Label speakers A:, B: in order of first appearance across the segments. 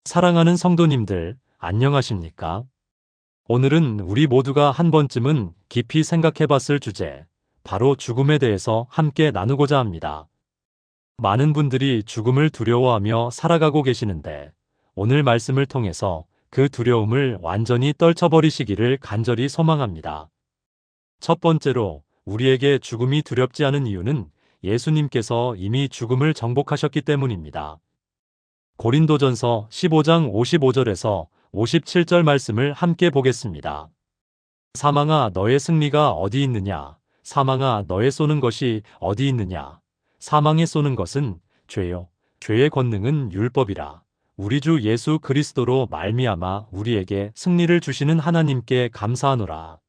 A: 사랑하는 성도님들, 안녕하십니까? 오늘은 우리 모두가 한 번쯤은 깊이 생각해 봤을 주제, 바로 죽음에 대해서 함께 나누고자 합니다. 많은 분들이 죽음을 두려워하며 살아가고 계시는데, 오늘 말씀을 통해서 그 두려움을 완전히 떨쳐버리시기를 간절히 소망합니다. 첫 번째로, 우리에게 죽음이 두렵지 않은 이유는 예수님께서 이미 죽음을 정복하셨기 때문입니다. 고린도전서 15장 55절에서 57절 말씀을 함께 보겠습니다. 사망아 너의 승리가 어디 있느냐? 사망아 너의 쏘는 것이 어디 있느냐? 사망에 쏘는 것은 죄요. 죄의 권능은 율법이라. 우리 주 예수 그리스도로 말미암아 우리에게 승리를 주시는 하나님께 감사하노라.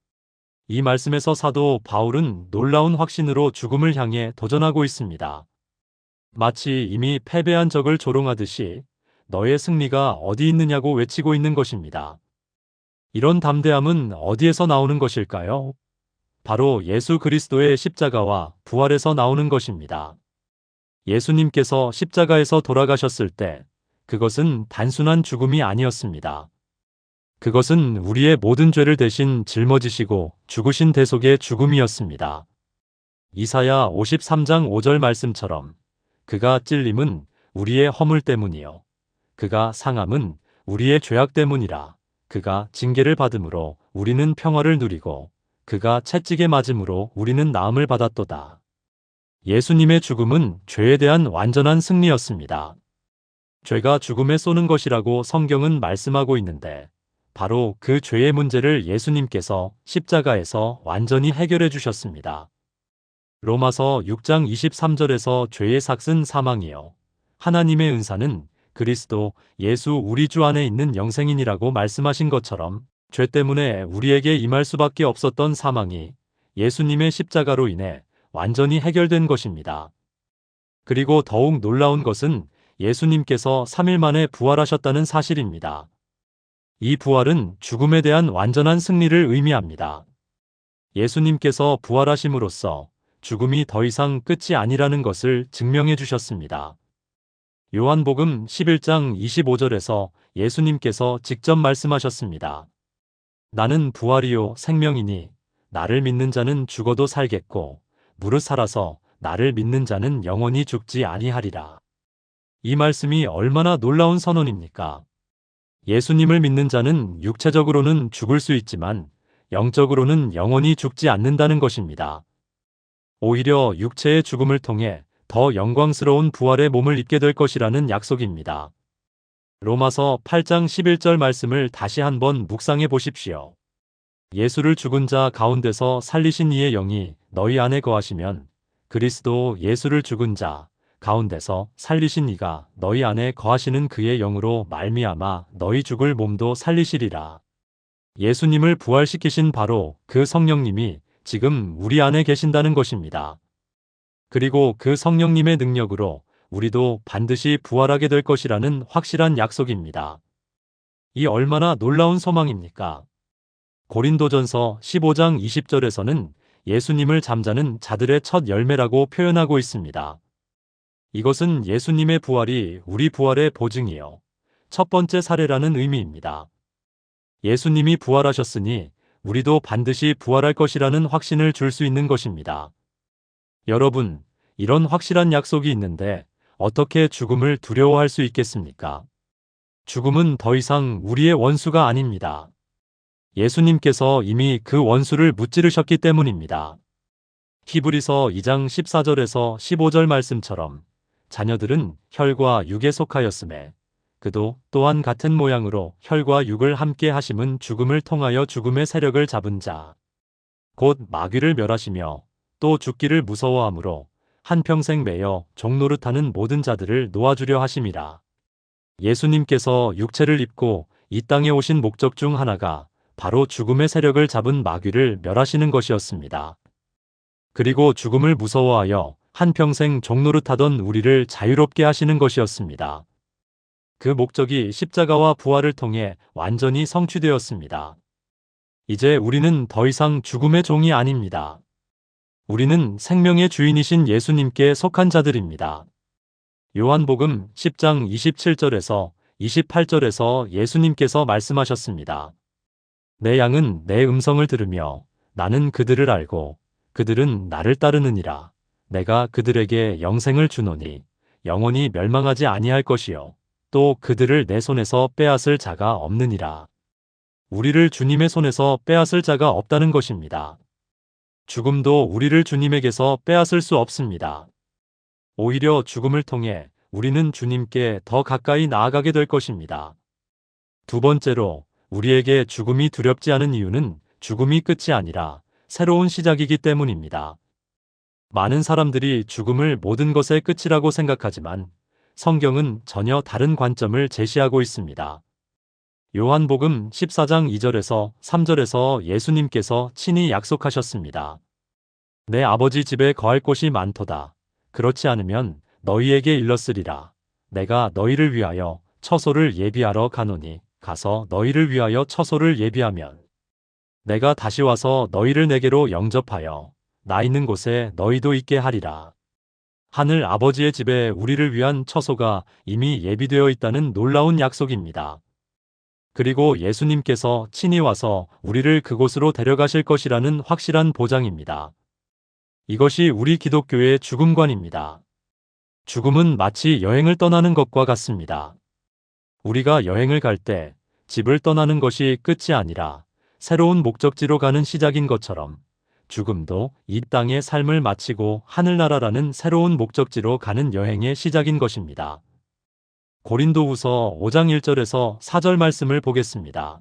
A: 이 말씀에서 사도 바울은 놀라운 확신으로 죽음을 향해 도전하고 있습니다. 마치 이미 패배한 적을 조롱하듯이 너의 승리가 어디 있느냐고 외치고 있는 것입니다. 이런 담대함은 어디에서 나오는 것일까요? 바로 예수 그리스도의 십자가와 부활에서 나오는 것입니다. 예수님께서 십자가에서 돌아가셨을 때 그것은 단순한 죽음이 아니었습니다. 그것은 우리의 모든 죄를 대신 짊어지시고 죽으신 대속의 죽음이었습니다. 이사야 53장 5절 말씀처럼 그가 찔림은 우리의 허물 때문이요. 그가 상함은 우리의 죄악 때문이라. 그가 징계를 받음으로 우리는 평화를 누리고 그가 채찍에 맞음으로 우리는 나음을 받았도다. 예수님의 죽음은 죄에 대한 완전한 승리였습니다. 죄가 죽음에 쏘는 것이라고 성경은 말씀하고 있는데 바로 그 죄의 문제를 예수님께서 십자가에서 완전히 해결해 주셨습니다. 로마서 6장 23절에서 죄의 삭은 사망이요. 하나님의 은사는 그리스도 예수 우리 주 안에 있는 영생이니라고 말씀하신 것처럼 죄 때문에 우리에게 임할 수밖에 없었던 사망이 예수님의 십자가로 인해 완전히 해결된 것입니다. 그리고 더욱 놀라운 것은 예수님께서 3일 만에 부활하셨다는 사실입니다. 이 부활은 죽음에 대한 완전한 승리를 의미합니다. 예수님께서 부활하심으로써 죽음이 더 이상 끝이 아니라는 것을 증명해 주셨습니다. 요한복음 11장 25절에서 예수님께서 직접 말씀하셨습니다. 나는 부활이요 생명이니 나를 믿는 자는 죽어도 살겠고 무릇 살아서 나를 믿는 자는 영원히 죽지 아니하리라. 이 말씀이 얼마나 놀라운 선언입니까? 예수님을 믿는 자는 육체적으로는 죽을 수 있지만 영적으로는 영원히 죽지 않는다는 것입니다. 오히려 육체의 죽음을 통해 더 영광스러운 부활의 몸을 입게 될 것이라는 약속입니다. 로마서 8장 11절 말씀을 다시 한번 묵상해 보십시오. 예수를 죽은 자 가운데서 살리신 이의 영이 너희 안에 거하시면 그리스도 예수를 죽은 자 가운데서 살리신 이가 너희 안에 거하시는 그의 영으로 말미암아 너희 죽을 몸도 살리시리라. 예수님을 부활시키신 바로 그 성령님이 지금 우리 안에 계신다는 것입니다. 그리고 그 성령님의 능력으로 우리도 반드시 부활하게 될 것이라는 확실한 약속입니다. 이 얼마나 놀라운 소망입니까? 고린도전서 15장 20절에서는 예수님을 잠자는 자들의 첫 열매라고 표현하고 있습니다. 이것은 예수님의 부활이 우리 부활의 보증이요. 첫 번째 사례라는 의미입니다. 예수님이 부활하셨으니 우리도 반드시 부활할 것이라는 확신을 줄 수 있는 것입니다. 여러분, 이런 확실한 약속이 있는데 어떻게 죽음을 두려워할 수 있겠습니까? 죽음은 더 이상 우리의 원수가 아닙니다. 예수님께서 이미 그 원수를 무찌르셨기 때문입니다. 히브리서 2장 14절에서 15절 말씀처럼 자녀들은 혈과 육에 속하였음에 그도 또한 같은 모양으로 혈과 육을 함께 하심은 죽음을 통하여 죽음의 세력을 잡은 자, 곧 마귀를 멸하시며 또 죽기를 무서워하므로 한평생 매여 종노릇하는 모든 자들을 놓아주려 하심이라. 예수님께서 육체를 입고 이 땅에 오신 목적 중 하나가 바로 죽음의 세력을 잡은 마귀를 멸하시는 것이었습니다. 그리고 죽음을 무서워하여 한평생 종노릇하던 우리를 자유롭게 하시는 것이었습니다. 그 목적이 십자가와 부활을 통해 완전히 성취되었습니다. 이제 우리는 더 이상 죽음의 종이 아닙니다. 우리는 생명의 주인이신 예수님께 속한 자들입니다. 요한복음 10장 27절에서 28절에서 예수님께서 말씀하셨습니다. 내 양은 내 음성을 들으며 나는 그들을 알고 그들은 나를 따르느니라. 내가 그들에게 영생을 주노니 영원히 멸망하지 아니할 것이요 또 그들을 내 손에서 빼앗을 자가 없느니라. 우리를 주님의 손에서 빼앗을 자가 없다는 것입니다. 죽음도 우리를 주님에게서 빼앗을 수 없습니다. 오히려 죽음을 통해 우리는 주님께 더 가까이 나아가게 될 것입니다. 두 번째로 우리에게 죽음이 두렵지 않은 이유는 죽음이 끝이 아니라 새로운 시작이기 때문입니다. 많은 사람들이 죽음을 모든 것의 끝이라고 생각하지만 성경은 전혀 다른 관점을 제시하고 있습니다. 요한복음 14장 2절에서 3절에서 예수님께서 친히 약속하셨습니다. 내 아버지 집에 거할 곳이 많도다. 그렇지 않으면 너희에게 일렀으리라. 내가 너희를 위하여 처소를 예비하러 가노니 가서 너희를 위하여 처소를 예비하면 내가 다시 와서 너희를 내게로 영접하여 나 있는 곳에 너희도 있게 하리라. 하늘 아버지의 집에 우리를 위한 처소가 이미 예비되어 있다는 놀라운 약속입니다. 그리고 예수님께서 친히 와서 우리를 그곳으로 데려가실 것이라는 확실한 보장입니다. 이것이 우리 기독교의 죽음관입니다. 죽음은 마치 여행을 떠나는 것과 같습니다. 우리가 여행을 갈 때 집을 떠나는 것이 끝이 아니라 새로운 목적지로 가는 시작인 것처럼 죽음도 이 땅의 삶을 마치고 하늘나라라는 새로운 목적지로 가는 여행의 시작인 것입니다. 고린도후서 5장 1절에서 4절 말씀을 보겠습니다.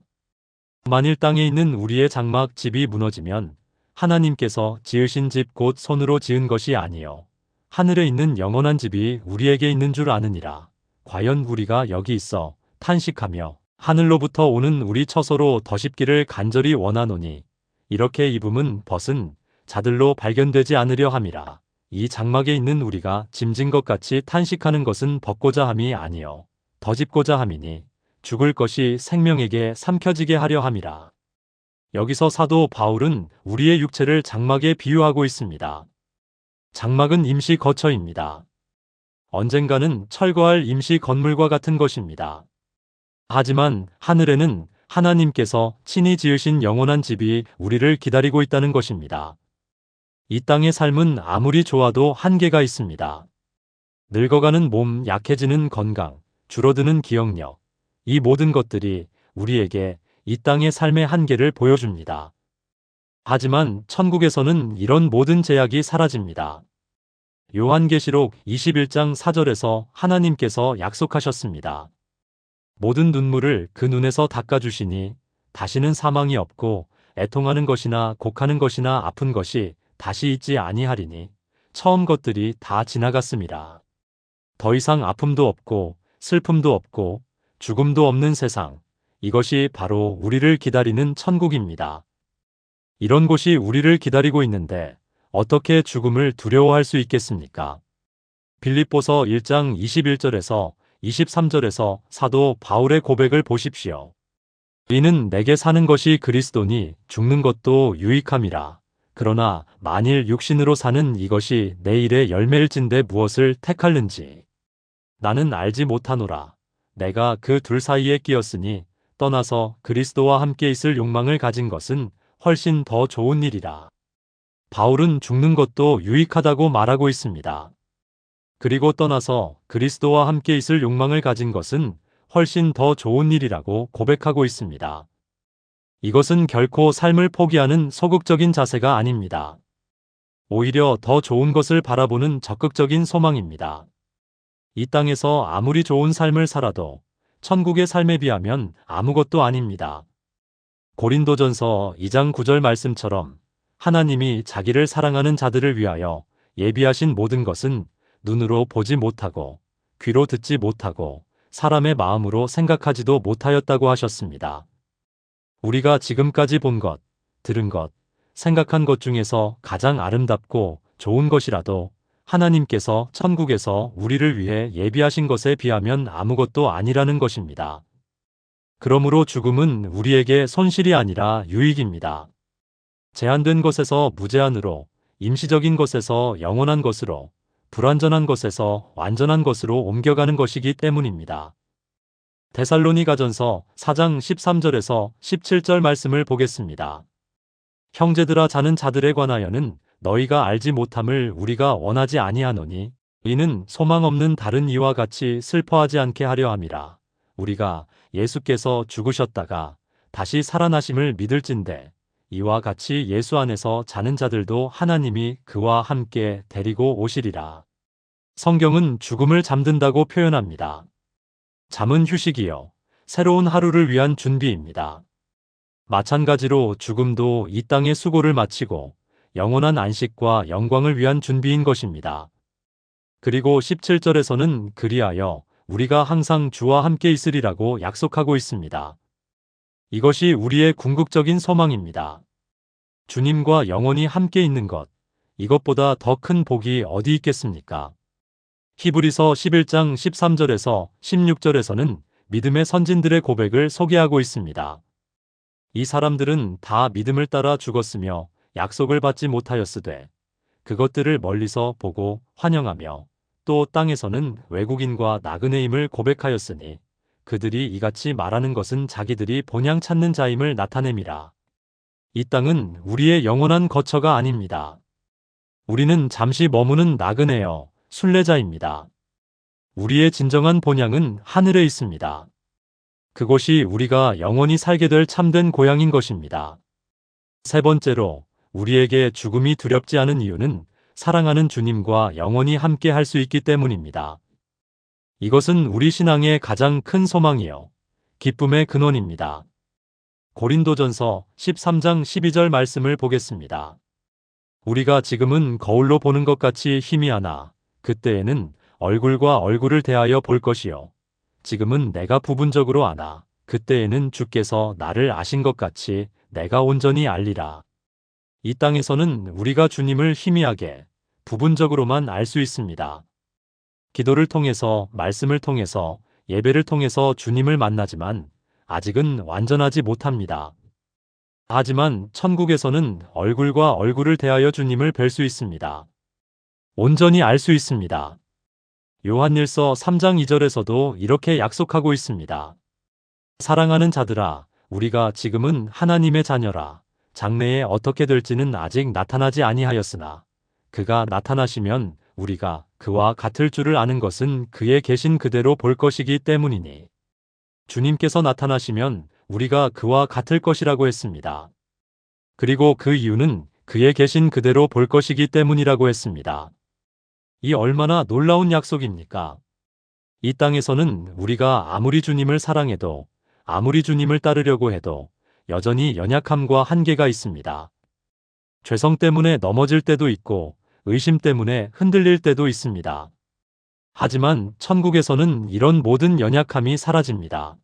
A: 만일 땅에 있는 우리의 장막 집이 무너지면 하나님께서 지으신 집 곧 손으로 지은 것이 아니요 하늘에 있는 영원한 집이 우리에게 있는 줄 아느니라. 과연 우리가 여기 있어 탄식하며 하늘로부터 오는 우리 처소로 더 쉽기를 간절히 원하노니 이렇게 입음은 벗은 자들로 발견되지 않으려 함이라. 이 장막에 있는 우리가 짐진 것 같이 탄식하는 것은 벗고자 함이 아니요 더 짚고자 함이니 죽을 것이 생명에게 삼켜지게 하려 함이라. 여기서 사도 바울은 우리의 육체를 장막에 비유하고 있습니다. 장막은 임시 거처입니다. 언젠가는 철거할 임시 건물과 같은 것입니다. 하지만 하늘에는 하나님께서 친히 지으신 영원한 집이 우리를 기다리고 있다는 것입니다. 이 땅의 삶은 아무리 좋아도 한계가 있습니다. 늙어가는 몸, 약해지는 건강, 줄어드는 기억력, 이 모든 것들이 우리에게 이 땅의 삶의 한계를 보여줍니다. 하지만 천국에서는 이런 모든 제약이 사라집니다. 요한계시록 21장 4절에서 하나님께서 약속하셨습니다. 모든 눈물을 그 눈에서 닦아주시니 다시는 사망이 없고 애통하는 것이나 곡하는 것이나 아픈 것이 다시 있지 아니하리니 처음 것들이 다 지나갔습니다. 더 이상 아픔도 없고 슬픔도 없고 죽음도 없는 세상, 이것이 바로 우리를 기다리는 천국입니다. 이런 곳이 우리를 기다리고 있는데 어떻게 죽음을 두려워할 수 있겠습니까? 빌립보서 1장 21절에서 23절에서 사도 바울의 고백을 보십시오. 이는 내게 사는 것이 그리스도니 죽는 것도 유익함이라. 그러나 만일 육신으로 사는 이것이 내 일의 열매일진데 무엇을 택할는지 나는 알지 못하노라. 내가 그 둘 사이에 끼었으니 떠나서 그리스도와 함께 있을 욕망을 가진 것은 훨씬 더 좋은 일이라. 바울은 죽는 것도 유익하다고 말하고 있습니다. 그리고 떠나서 그리스도와 함께 있을 욕망을 가진 것은 훨씬 더 좋은 일이라고 고백하고 있습니다. 이것은 결코 삶을 포기하는 소극적인 자세가 아닙니다. 오히려 더 좋은 것을 바라보는 적극적인 소망입니다. 이 땅에서 아무리 좋은 삶을 살아도 천국의 삶에 비하면 아무것도 아닙니다. 고린도전서 2장 9절 말씀처럼 하나님이 자기를 사랑하는 자들을 위하여 예비하신 모든 것은 눈으로 보지 못하고 귀로 듣지 못하고 사람의 마음으로 생각하지도 못하였다고 하셨습니다. 우리가 지금까지 본 것, 들은 것, 생각한 것 중에서 가장 아름답고 좋은 것이라도 하나님께서 천국에서 우리를 위해 예비하신 것에 비하면 아무것도 아니라는 것입니다. 그러므로 죽음은 우리에게 손실이 아니라 유익입니다. 제한된 것에서 무제한으로, 임시적인 것에서 영원한 것으로, 불완전한 것에서 완전한 것으로 옮겨가는 것이기 때문입니다. 데살로니가전서 4장 13절에서 17절 말씀을 보겠습니다. 형제들아, 자는 자들에 관하여는 너희가 알지 못함을 우리가 원하지 아니하노니 이는 소망 없는 다른 이와 같이 슬퍼하지 않게 하려 함이라. 우리가 예수께서 죽으셨다가 다시 살아나심을 믿을진대 이와 같이 예수 안에서 자는 자들도 하나님이 그와 함께 데리고 오시리라. 성경은 죽음을 잠든다고 표현합니다. 잠은 휴식이요, 새로운 하루를 위한 준비입니다. 마찬가지로 죽음도 이 땅의 수고를 마치고 영원한 안식과 영광을 위한 준비인 것입니다. 그리고 17절에서는 그리하여 우리가 항상 주와 함께 있으리라고 약속하고 있습니다. 이것이 우리의 궁극적인 소망입니다. 주님과 영원히 함께 있는 것, 이것보다 더 큰 복이 어디 있겠습니까? 히브리서 11장 13절에서 16절에서는 믿음의 선진들의 고백을 소개하고 있습니다. 이 사람들은 다 믿음을 따라 죽었으며 약속을 받지 못하였으되 그것들을 멀리서 보고 환영하며 또 땅에서는 외국인과 나그네임을 고백하였으니 그들이 이같이 말하는 것은 자기들이 본향 찾는 자임을 나타냄이라. 이 땅은 우리의 영원한 거처가 아닙니다. 우리는 잠시 머무는 나그네여 순례자입니다. 우리의 진정한 본향은 하늘에 있습니다. 그곳이 우리가 영원히 살게 될 참된 고향인 것입니다. 세 번째로, 우리에게 죽음이 두렵지 않은 이유는 사랑하는 주님과 영원히 함께 할 수 있기 때문입니다. 이것은 우리 신앙의 가장 큰 소망이요, 기쁨의 근원입니다. 고린도전서 13장 12절 말씀을 보겠습니다. 우리가 지금은 거울로 보는 것 같이 희미하나 그때에는 얼굴과 얼굴을 대하여 볼 것이요, 지금은 내가 부분적으로 아나 그때에는 주께서 나를 아신 것 같이 내가 온전히 알리라. 이 땅에서는 우리가 주님을 희미하게 부분적으로만 알 수 있습니다. 기도를 통해서, 말씀을 통해서, 예배를 통해서 주님을 만나지만 아직은 완전하지 못합니다. 하지만 천국에서는 얼굴과 얼굴을 대하여 주님을 뵐 수 있습니다. 온전히 알 수 있습니다. 요한일서 3장 2절에서도 이렇게 약속하고 있습니다. 사랑하는 자들아, 우리가 지금은 하나님의 자녀라. 장래에 어떻게 될지는 아직 나타나지 아니하였으나 그가 나타나시면 우리가 그와 같을 줄을 아는 것은 그의 계신 그대로 볼 것이기 때문이니. 주님께서 나타나시면 우리가 그와 같을 것이라고 했습니다. 그리고 그 이유는 그의 계신 그대로 볼 것이기 때문이라고 했습니다. 이 얼마나 놀라운 약속입니까? 이 땅에서는 우리가 아무리 주님을 사랑해도, 아무리 주님을 따르려고 해도 여전히 연약함과 한계가 있습니다. 죄성 때문에 넘어질 때도 있고 의심 때문에 흔들릴 때도 있습니다. 하지만 천국에서는 이런 모든 연약함이 사라집니다.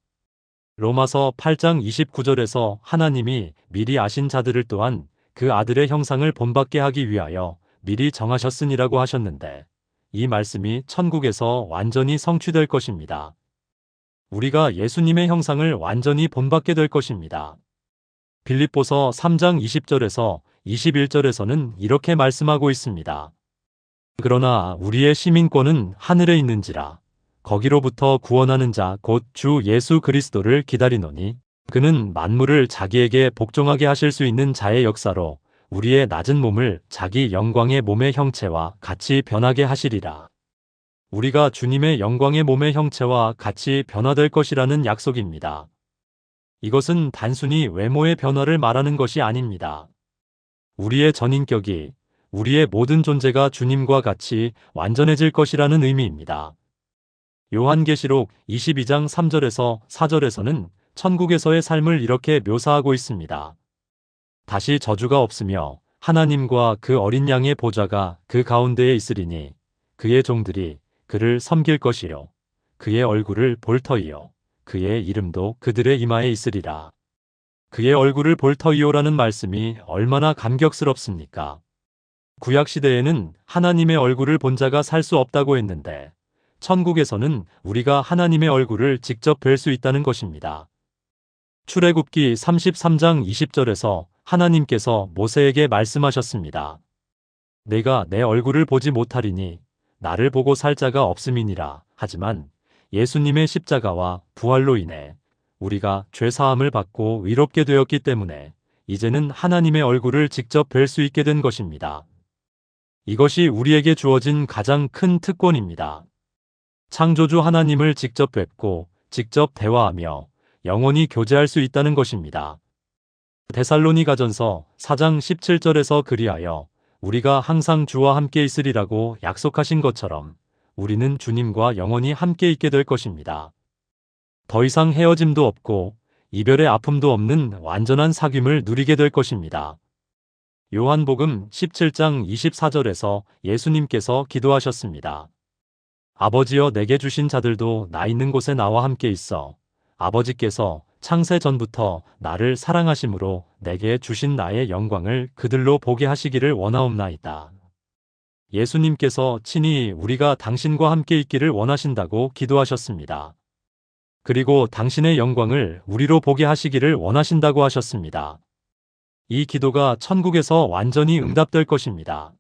A: 로마서 8장 29절에서 하나님이 미리 아신 자들을 또한 그 아들의 형상을 본받게 하기 위하여 미리 정하셨으니라고 하셨는데 이 말씀이 천국에서 완전히 성취될 것입니다. 우리가 예수님의 형상을 완전히 본받게 될 것입니다. 빌립보서 3장 20절에서 21절에서는 이렇게 말씀하고 있습니다. 그러나 우리의 시민권은 하늘에 있는지라 거기로부터 구원하는 자 곧 주 예수 그리스도를 기다리노니 그는 만물을 자기에게 복종하게 하실 수 있는 자의 역사로 우리의 낮은 몸을 자기 영광의 몸의 형체와 같이 변하게 하시리라. 우리가 주님의 영광의 몸의 형체와 같이 변화될 것이라는 약속입니다. 이것은 단순히 외모의 변화를 말하는 것이 아닙니다. 우리의 전인격이, 우리의 모든 존재가 주님과 같이 완전해질 것이라는 의미입니다. 요한계시록 22장 3절에서 4절에서는 천국에서의 삶을 이렇게 묘사하고 있습니다. 다시 저주가 없으며 하나님과 그 어린 양의 보좌가 그 가운데에 있으리니 그의 종들이 그를 섬길 것이요 그의 얼굴을 볼 터이요 그의 이름도 그들의 이마에 있으리라. 그의 얼굴을 볼 터이요라는 말씀이 얼마나 감격스럽습니까? 구약시대에는 하나님의 얼굴을 본 자가 살 수 없다고 했는데 천국에서는 우리가 하나님의 얼굴을 직접 뵐 수 있다는 것입니다. 출애굽기 33장 20절에서 하나님께서 모세에게 말씀하셨습니다. 내가 내 얼굴을 보지 못하리니 나를 보고 살 자가 없음이니라. 하지만 예수님의 십자가와 부활로 인해 우리가 죄 사함을 받고 의롭게 되었기 때문에 이제는 하나님의 얼굴을 직접 뵐 수 있게 된 것입니다. 이것이 우리에게 주어진 가장 큰 특권입니다. 창조주 하나님을 직접 뵙고 직접 대화하며 영원히 교제할 수 있다는 것입니다. 데살로니가전서 4장 17절에서 그리하여 우리가 항상 주와 함께 있으리라고 약속하신 것처럼 우리는 주님과 영원히 함께 있게 될 것입니다. 더 이상 헤어짐도 없고 이별의 아픔도 없는 완전한 사귐을 누리게 될 것입니다. 요한복음 17장 24절에서 예수님께서 기도하셨습니다. 아버지여 내게 주신 자들도 나 있는 곳에 나와 함께 있어 아버지께서 창세 전부터 나를 사랑하심으로 내게 주신 나의 영광을 그들로 보게 하시기를 원하옵나이다. 예수님께서 친히 우리가 당신과 함께 있기를 원하신다고 기도하셨습니다. 그리고 당신의 영광을 우리로 보게 하시기를 원하신다고 하셨습니다. 이 기도가 천국에서 완전히 응답될 것입니다.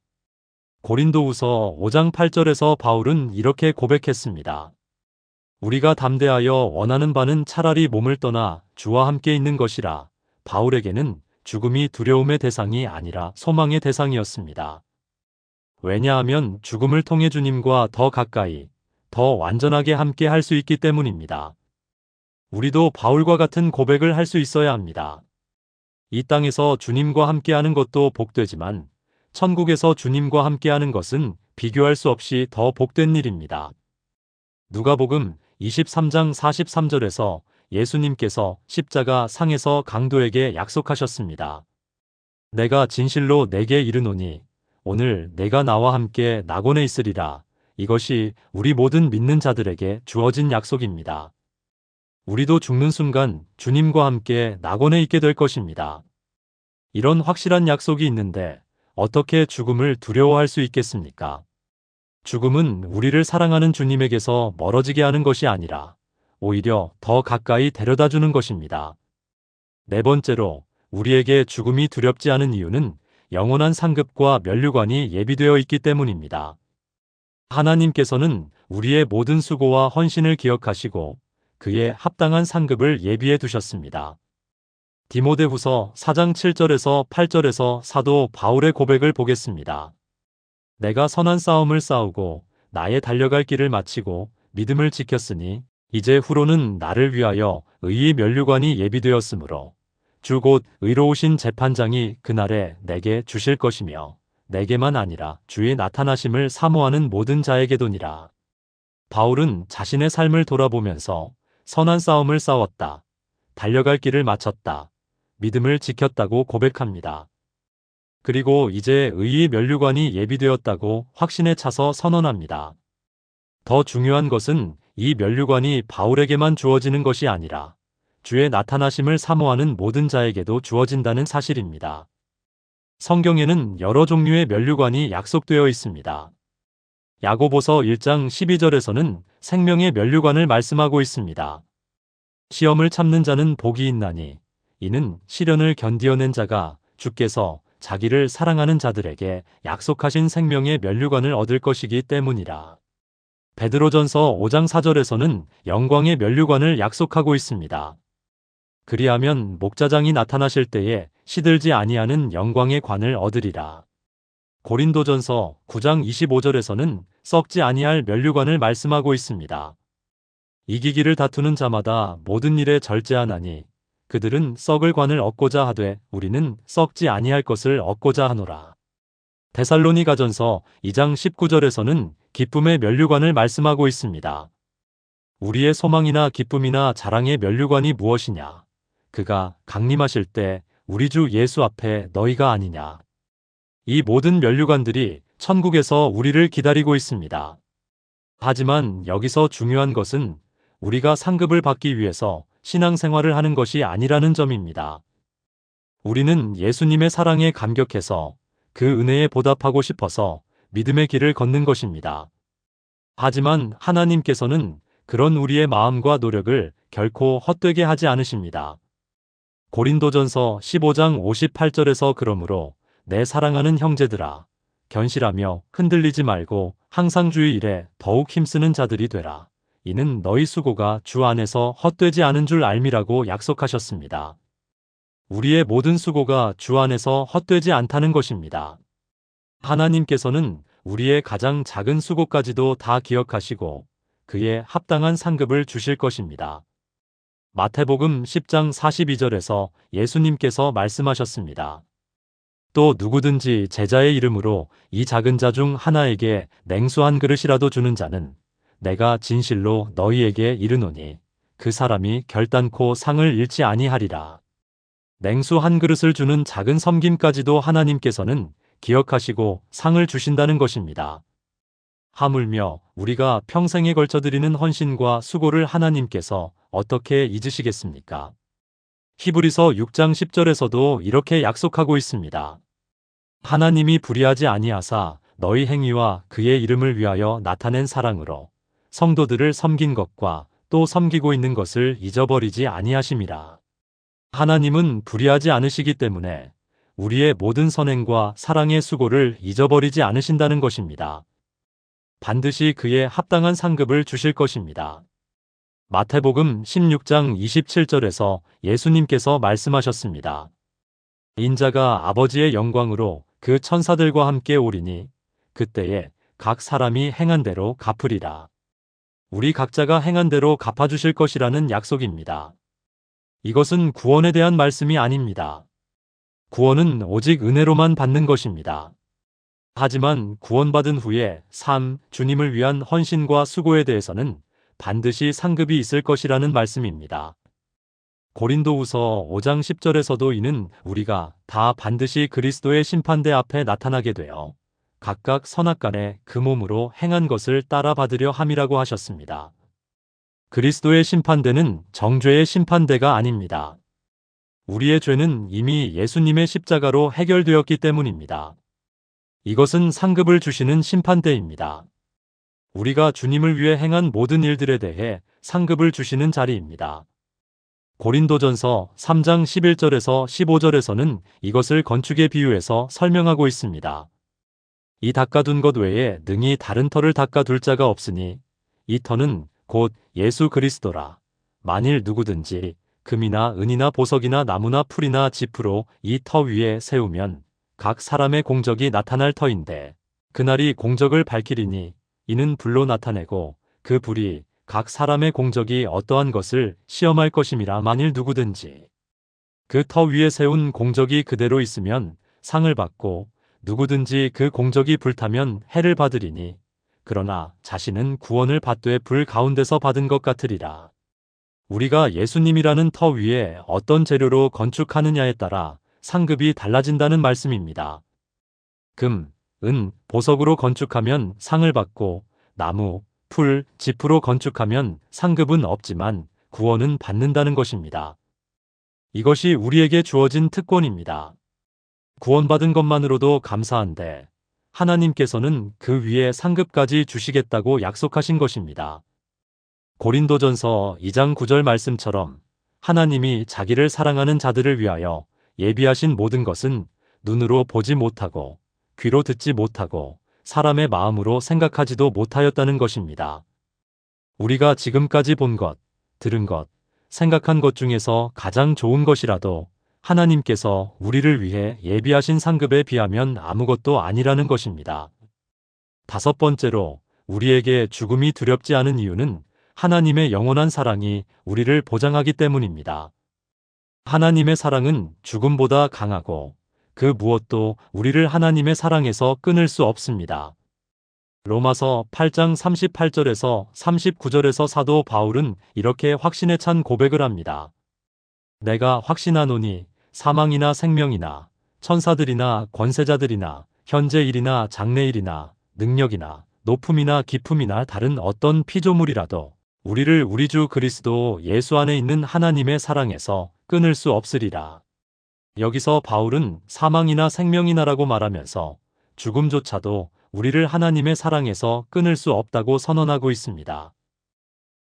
A: 고린도후서 5장 8절에서 바울은 이렇게 고백했습니다. 우리가 담대하여 원하는 바는 차라리 몸을 떠나 주와 함께 있는 것이라. 바울에게는 죽음이 두려움의 대상이 아니라 소망의 대상이었습니다. 왜냐하면 죽음을 통해 주님과 더 가까이, 더 완전하게 함께 할 수 있기 때문입니다. 우리도 바울과 같은 고백을 할 수 있어야 합니다. 이 땅에서 주님과 함께하는 것도 복되지만 천국에서 주님과 함께하는 것은 비교할 수 없이 더 복된 일입니다. 누가복음 23장 43절에서 예수님께서 십자가 상에서 강도에게 약속하셨습니다. 내가 진실로 내게 이르노니 오늘 내가 나와 함께 낙원에 있으리라. 이것이 우리 모든 믿는 자들에게 주어진 약속입니다. 우리도 죽는 순간 주님과 함께 낙원에 있게 될 것입니다. 이런 확실한 약속이 있는데 어떻게 죽음을 두려워할 수 있겠습니까? 죽음은 우리를 사랑하는 주님에게서 멀어지게 하는 것이 아니라 오히려 더 가까이 데려다 주는 것입니다. 네 번째로 우리에게 죽음이 두렵지 않은 이유는 영원한 상급과 면류관이 예비되어 있기 때문입니다. 하나님께서는 우리의 모든 수고와 헌신을 기억하시고 그의 합당한 상급을 예비해 두셨습니다. 디모데후서 4장 7절에서 8절에서 사도 바울의 고백을 보겠습니다. 내가 선한 싸움을 싸우고 나의 달려갈 길을 마치고 믿음을 지켰으니 이제 후로는 나를 위하여 의의 면류관이 예비되었으므로 주 곧 의로우신 재판장이 그날에 내게 주실 것이며 내게만 아니라 주의 나타나심을 사모하는 모든 자에게도니라. 바울은 자신의 삶을 돌아보면서 선한 싸움을 싸웠다. 달려갈 길을 마쳤다. 믿음을 지켰다고 고백합니다. 그리고 이제 의의 면류관이 예비되었다고 확신에 차서 선언합니다. 더 중요한 것은 이 면류관이 바울에게만 주어지는 것이 아니라 주의 나타나심을 사모하는 모든 자에게도 주어진다는 사실입니다. 성경에는 여러 종류의 면류관이 약속되어 있습니다. 야고보서 1장 12절에서는 생명의 면류관을 말씀하고 있습니다. 시험을 참는 자는 복이 있나니 이는 시련을 견디어낸 자가 주께서 자기를 사랑하는 자들에게 약속하신 생명의 면류관을 얻을 것이기 때문이라. 베드로전서 5장 4절에서는 영광의 면류관을 약속하고 있습니다. 그리하면 목자장이 나타나실 때에 시들지 아니하는 영광의 관을 얻으리라. 고린도전서 9장 25절에서는 썩지 아니할 면류관을 말씀하고 있습니다. 이기기를 다투는 자마다 모든 일에 절제하나니 그들은 썩을 관을 얻고자 하되 우리는 썩지 아니할 것을 얻고자 하노라. 데살로니가전서 2장 19절에서는 기쁨의 면류관을 말씀하고 있습니다. 우리의 소망이나 기쁨이나 자랑의 면류관이 무엇이냐? 그가 강림하실 때 우리 주 예수 앞에 너희가 아니냐? 이 모든 면류관들이 천국에서 우리를 기다리고 있습니다. 하지만 여기서 중요한 것은 우리가 상급을 받기 위해서 신앙생활을 하는 것이 아니라는 점입니다. 우리는 예수님의 사랑에 감격해서 그 은혜에 보답하고 싶어서 믿음의 길을 걷는 것입니다. 하지만 하나님께서는 그런 우리의 마음과 노력을 결코 헛되게 하지 않으십니다. 고린도전서 15장 58절에서 그러므로 내 사랑하는 형제들아 견실하며 흔들리지 말고 항상 주의 일에 더욱 힘쓰는 자들이 되라. 이는 너희 수고가 주 안에서 헛되지 않은 줄 알미라고 약속하셨습니다. 우리의 모든 수고가 주 안에서 헛되지 않다는 것입니다. 하나님께서는 우리의 가장 작은 수고까지도 다 기억하시고 그에 합당한 상급을 주실 것입니다. 마태복음 10장 42절에서 예수님께서 말씀하셨습니다. 또 누구든지 제자의 이름으로 이 작은 자 중 하나에게 냉수 한 그릇이라도 주는 자는 내가 진실로 너희에게 이르노니 그 사람이 결단코 상을 잃지 아니하리라. 냉수 한 그릇을 주는 작은 섬김까지도 하나님께서는 기억하시고 상을 주신다는 것입니다. 하물며 우리가 평생에 걸쳐 드리는 헌신과 수고를 하나님께서 어떻게 잊으시겠습니까? 히브리서 6장 10절에서도 이렇게 약속하고 있습니다. 하나님이 불의하지 아니하사 너희 행위와 그의 이름을 위하여 나타낸 사랑으로 성도들을 섬긴 것과 또 섬기고 있는 것을 잊어버리지 아니하심이라. 하나님은 불의하지 않으시기 때문에 우리의 모든 선행과 사랑의 수고를 잊어버리지 않으신다는 것입니다. 반드시 그에 합당한 상급을 주실 것입니다. 마태복음 16장 27절에서 예수님께서 말씀하셨습니다. 인자가 아버지의 영광으로 그 천사들과 함께 오리니 그때에 각 사람이 행한 대로 갚으리라. 우리 각자가 행한 대로 갚아주실 것이라는 약속입니다. 이것은 구원에 대한 말씀이 아닙니다. 구원은 오직 은혜로만 받는 것입니다. 하지만 구원받은 후에 주님을 위한 헌신과 수고에 대해서는 반드시 상급이 있을 것이라는 말씀입니다. 고린도후서 5장 10절에서도 이는 우리가 다 반드시 그리스도의 심판대 앞에 나타나게 되어 각각 선악간에 그 몸으로 행한 것을 따라 받으려 함이라고 하셨습니다. 그리스도의 심판대는 정죄의 심판대가 아닙니다. 우리의 죄는 이미 예수님의 십자가로 해결되었기 때문입니다. 이것은 상급을 주시는 심판대입니다. 우리가 주님을 위해 행한 모든 일들에 대해 상급을 주시는 자리입니다. 고린도전서 3장 11절에서 15절에서는 이것을 건축에 비유해서 설명하고 있습니다. 이 닦아둔 것 외에 능히 다른 터를 닦아둘 자가 없으니 이 터는 곧 예수 그리스도라. 만일 누구든지 금이나 은이나 보석이나 나무나 풀이나 짚으로 이 터 위에 세우면 각 사람의 공적이 나타날 터인데 그날이 공적을 밝히리니 이는 불로 나타내고 그 불이 각 사람의 공적이 어떠한 것을 시험할 것임이라. 만일 누구든지 그 터 위에 세운 공적이 그대로 있으면 상을 받고 누구든지 그 공적이 불타면 해를 받으리니 그러나 자신은 구원을 받되 불 가운데서 받은 것 같으리라. 우리가 예수님이라는 터 위에 어떤 재료로 건축하느냐에 따라 상급이 달라진다는 말씀입니다. 금, 은, 보석으로 건축하면 상을 받고 나무, 풀, 짚으로 건축하면 상급은 없지만 구원은 받는다는 것입니다. 이것이 우리에게 주어진 특권입니다. 구원받은 것만으로도 감사한데 하나님께서는 그 위에 상급까지 주시겠다고 약속하신 것입니다. 고린도전서 2장 9절 말씀처럼 하나님이 자기를 사랑하는 자들을 위하여 예비하신 모든 것은 눈으로 보지 못하고 귀로 듣지 못하고 사람의 마음으로 생각하지도 못하였다는 것입니다. 우리가 지금까지 본 것, 들은 것, 생각한 것 중에서 가장 좋은 것이라도 하나님께서 우리를 위해 예비하신 상급에 비하면 아무것도 아니라는 것입니다. 다섯 번째로 우리에게 죽음이 두렵지 않은 이유는 하나님의 영원한 사랑이 우리를 보장하기 때문입니다. 하나님의 사랑은 죽음보다 강하고 그 무엇도 우리를 하나님의 사랑에서 끊을 수 없습니다. 로마서 8장 38절에서 39절에서 사도 바울은 이렇게 확신에 찬 고백을 합니다. 내가 확신하노니 사망이나 생명이나 천사들이나 권세자들이나 현재일이나 장래일이나 능력이나 높음이나 깊음이나 다른 어떤 피조물이라도 우리를 우리 주 그리스도 예수 안에 있는 하나님의 사랑에서 끊을 수 없으리라. 여기서 바울은 사망이나 생명이나라고 말하면서 죽음조차도 우리를 하나님의 사랑에서 끊을 수 없다고 선언하고 있습니다.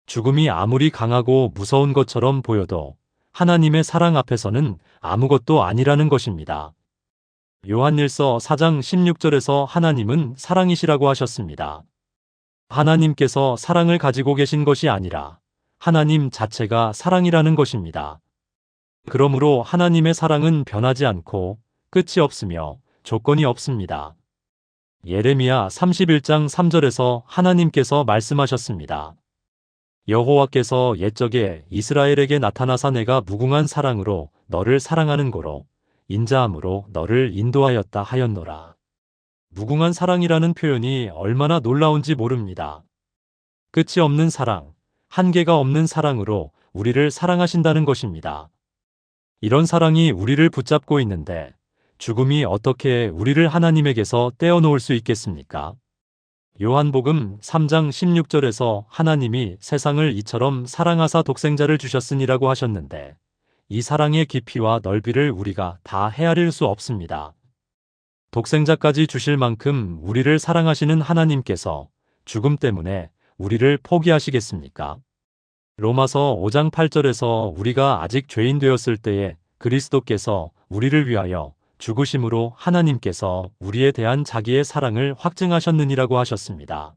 A: 죽음이 아무리 강하고 무서운 것처럼 보여도 하나님의 사랑 앞에서는 아무것도 아니라는 것입니다. 요한일서 4장 16절에서 하나님은 사랑이시라고 하셨습니다. 하나님께서 사랑을 가지고 계신 것이 아니라 하나님 자체가 사랑이라는 것입니다. 그러므로 하나님의 사랑은 변하지 않고 끝이 없으며 조건이 없습니다. 예레미야 31장 3절에서 하나님께서 말씀하셨습니다. 여호와께서 옛적에 이스라엘에게 나타나사 내가 무궁한 사랑으로 너를 사랑하는 고로 인자함으로 너를 인도하였다 하였노라. 무궁한 사랑이라는 표현이 얼마나 놀라운지 모릅니다. 끝이 없는 사랑, 한계가 없는 사랑으로 우리를 사랑하신다는 것입니다. 이런 사랑이 우리를 붙잡고 있는데 죽음이 어떻게 우리를 하나님에게서 떼어놓을 수 있겠습니까? 요한복음 3장 16절에서 하나님이 세상을 이처럼 사랑하사 독생자를 주셨으니라고 하셨는데 이 사랑의 깊이와 넓이를 우리가 다 헤아릴 수 없습니다. 독생자까지 주실 만큼 우리를 사랑하시는 하나님께서 죽음 때문에 우리를 포기하시겠습니까? 로마서 5장 8절에서 우리가 아직 죄인 되었을 때에 그리스도께서 우리를 위하여 죽으심으로 하나님께서 우리에 대한 자기의 사랑을 확증하셨느니라고 하셨습니다.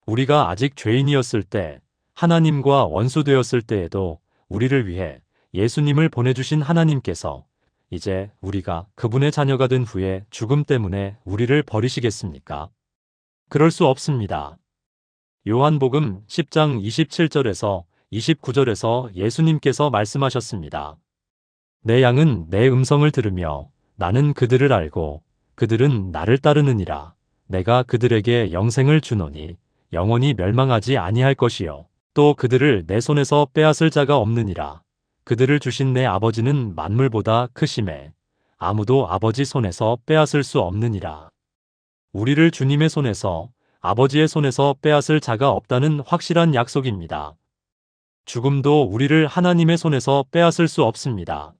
A: 우리가 아직 죄인이었을 때, 하나님과 원수 되었을 때에도 우리를 위해 예수님을 보내주신 하나님께서 이제 우리가 그분의 자녀가 된 후에 죽음 때문에 우리를 버리시겠습니까? 그럴 수 없습니다. 요한복음 10장 27절에서 29절에서 예수님께서 말씀하셨습니다. 내 양은 내 음성을 들으며 나는 그들을 알고 그들은 나를 따르느니라. 내가 그들에게 영생을 주노니 영원히 멸망하지 아니할 것이요 또 그들을 내 손에서 빼앗을 자가 없느니라. 그들을 주신 내 아버지는 만물보다 크심에 아무도 아버지 손에서 빼앗을 수 없느니라. 우리를 주님의 손에서 아버지의 손에서 빼앗을 자가 없다는 확실한 약속입니다. 죽음도 우리를 하나님의 손에서 빼앗을 수 없습니다.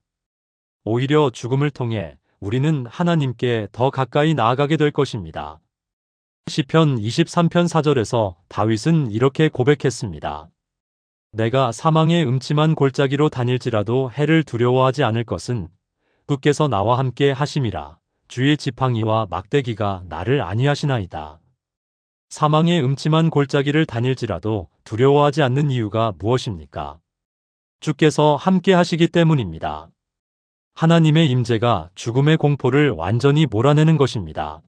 A: 오히려 죽음을 통해 우리는 하나님께 더 가까이 나아가게 될 것입니다. 시편 23편 4절에서 다윗은 이렇게 고백했습니다. 내가 사망의 음침한 골짜기로 다닐지라도 해를 두려워하지 않을 것은 주께서 나와 함께 하심이라. 주의 지팡이와 막대기가 나를 안위하시나이다. 사망의 음침한 골짜기를 다닐지라도 두려워하지 않는 이유가 무엇입니까? 주께서 함께 하시기 때문입니다. 하나님의 임재가 죽음의 공포를 완전히 몰아내는 것입니다.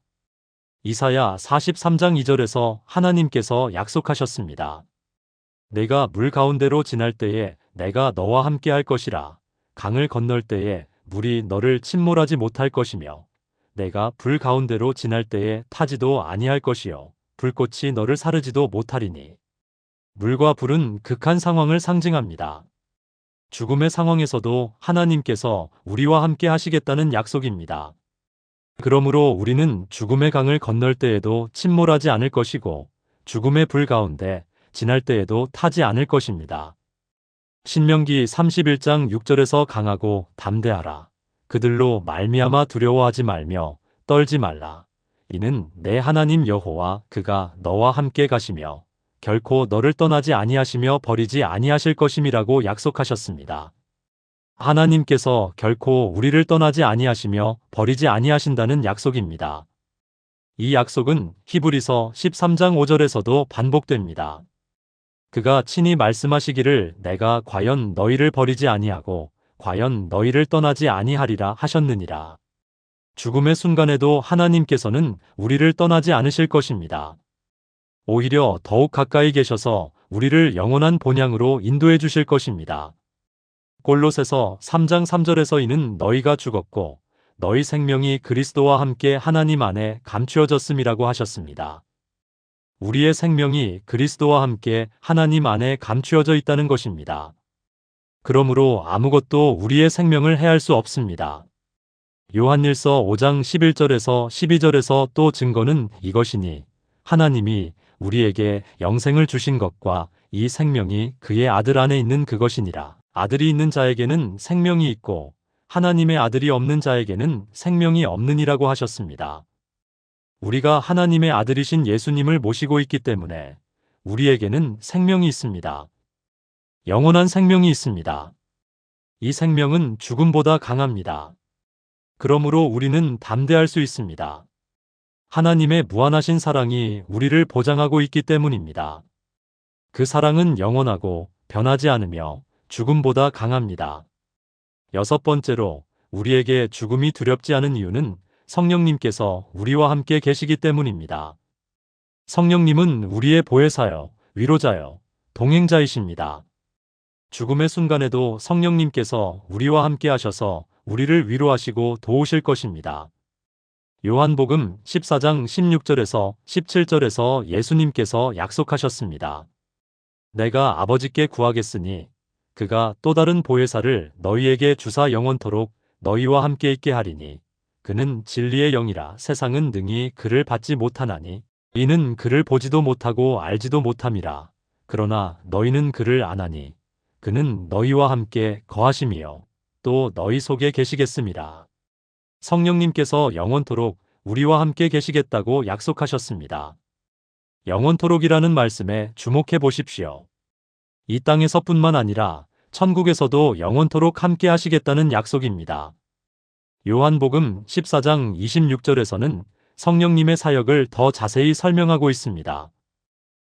A: 이사야 43장 2절에서 하나님께서 약속하셨습니다. 내가 물 가운데로 지날 때에 내가 너와 함께 할 것이라. 강을 건널 때에 물이 너를 침몰하지 못할 것이며 내가 불 가운데로 지날 때에 타지도 아니할 것이요 불꽃이 너를 사르지도 못하리니. 물과 불은 극한 상황을 상징합니다. 죽음의 상황에서도 하나님께서 우리와 함께 하시겠다는 약속입니다. 그러므로 우리는 죽음의 강을 건널 때에도 침몰하지 않을 것이고 죽음의 불 가운데 지날 때에도 타지 않을 것입니다. 신명기 31장 6절에서 강하고 담대하라. 그들로 말미암아 두려워하지 말며 떨지 말라. 이는 내 하나님 여호와 그가 너와 함께 가시며 결코 너를 떠나지 아니하시며 버리지 아니하실 것임이라고 약속하셨습니다. 하나님께서 결코 우리를 떠나지 아니하시며 버리지 아니하신다는 약속입니다. 이 약속은 히브리서 13장 5절에서도 반복됩니다. 그가 친히 말씀하시기를 내가 과연 너희를 버리지 아니하고 과연 너희를 떠나지 아니하리라 하셨느니라. 죽음의 순간에도 하나님께서는 우리를 떠나지 않으실 것입니다. 오히려 더욱 가까이 계셔서 우리를 영원한 본향으로 인도해 주실 것입니다. 골로새서 3장 3절에서 이는 너희가 죽었고 너희 생명이 그리스도와 함께 하나님 안에 감추어졌음이라고 하셨습니다. 우리의 생명이 그리스도와 함께 하나님 안에 감추어져 있다는 것입니다. 그러므로 아무것도 우리의 생명을 해할 수 없습니다. 요한일서 5장 11절에서 12절에서 또 증거는 이것이니 하나님이 우리에게 영생을 주신 것과 이 생명이 그의 아들 안에 있는 그것이니라. 아들이 있는 자에게는 생명이 있고 하나님의 아들이 없는 자에게는 생명이 없느니라고 하셨습니다. 우리가 하나님의 아들이신 예수님을 모시고 있기 때문에 우리에게는 생명이 있습니다. 영원한 생명이 있습니다. 이 생명은 죽음보다 강합니다. 그러므로 우리는 담대할 수 있습니다. 하나님의 무한하신 사랑이 우리를 보장하고 있기 때문입니다. 그 사랑은 영원하고 변하지 않으며 죽음보다 강합니다. 여섯 번째로, 우리에게 죽음이 두렵지 않은 이유는 성령님께서 우리와 함께 계시기 때문입니다. 성령님은 우리의 보혜사요, 위로자요, 동행자이십니다. 죽음의 순간에도 성령님께서 우리와 함께 하셔서 우리를 위로하시고 도우실 것입니다. 요한복음 14장 16절에서 17절에서 예수님께서 약속하셨습니다. 내가 아버지께 구하겠으니 그가 또 다른 보혜사를 너희에게 주사 영원토록 너희와 함께 있게 하리니 그는 진리의 영이라 세상은 능히 그를 받지 못하나니 이는 그를 보지도 못하고 알지도 못함이라. 그러나 너희는 그를 아나니 그는 너희와 함께 거하심이요 또 너희 속에 계시겠음이라. 성령님께서 영원토록 우리와 함께 계시겠다고 약속하셨습니다. 영원토록이라는 말씀에 주목해 보십시오. 이 땅에서뿐만 아니라 천국에서도 영원토록 함께 하시겠다는 약속입니다. 요한복음 14장 26절에서는 성령님의 사역을 더 자세히 설명하고 있습니다.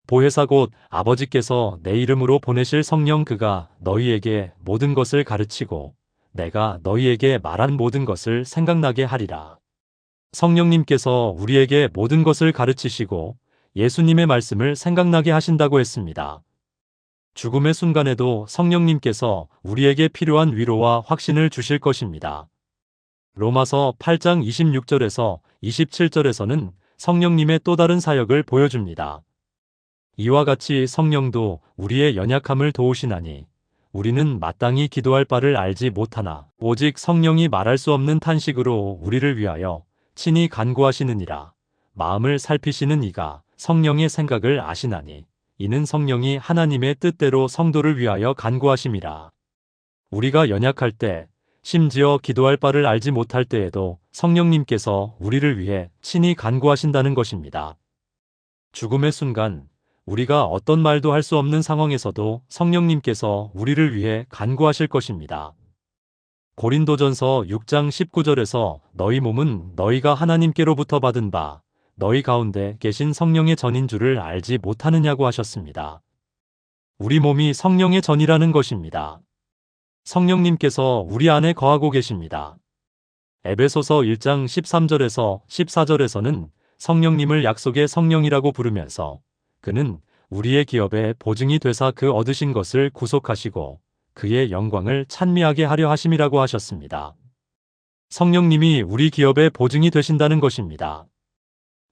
A: 보혜사 곧 아버지께서 내 이름으로 보내실 성령 그가 너희에게 모든 것을 가르치고 내가 너희에게 말한 모든 것을 생각나게 하리라. 성령님께서 우리에게 모든 것을 가르치시고 예수님의 말씀을 생각나게 하신다고 했습니다. 죽음의 순간에도 성령님께서 우리에게 필요한 위로와 확신을 주실 것입니다. 로마서 8장 26절에서 27절에서는 성령님의 또 다른 사역을 보여줍니다. 이와 같이 성령도 우리의 연약함을 도우시나니 우리는 마땅히 기도할 바를 알지 못하나 오직 성령이 말할 수 없는 탄식으로 우리를 위하여 친히 간구하시느니라. 마음을 살피시는 이가 성령의 생각을 아시나니 이는 성령이 하나님의 뜻대로 성도를 위하여 간구하심이라. 우리가 연약할 때 심지어 기도할 바를 알지 못할 때에도 성령님께서 우리를 위해 친히 간구하신다는 것입니다. 죽음의 순간 우리가 어떤 말도 할 수 없는 상황에서도 성령님께서 우리를 위해 간구하실 것입니다. 고린도전서 6장 19절에서 너희 몸은 너희가 하나님께로부터 받은 바 너희 가운데 계신 성령의 전인 줄을 알지 못하느냐고 하셨습니다. 우리 몸이 성령의 전이라는 것입니다. 성령님께서 우리 안에 거하고 계십니다. 에베소서 1장 13절에서 14절에서는 성령님을 약속의 성령이라고 부르면서 그는 우리의 기업의 보증이 되사 그 얻으신 것을 구속하시고 그의 영광을 찬미하게 하려 하심이라고 하셨습니다. 성령님이 우리 기업의 보증이 되신다는 것입니다.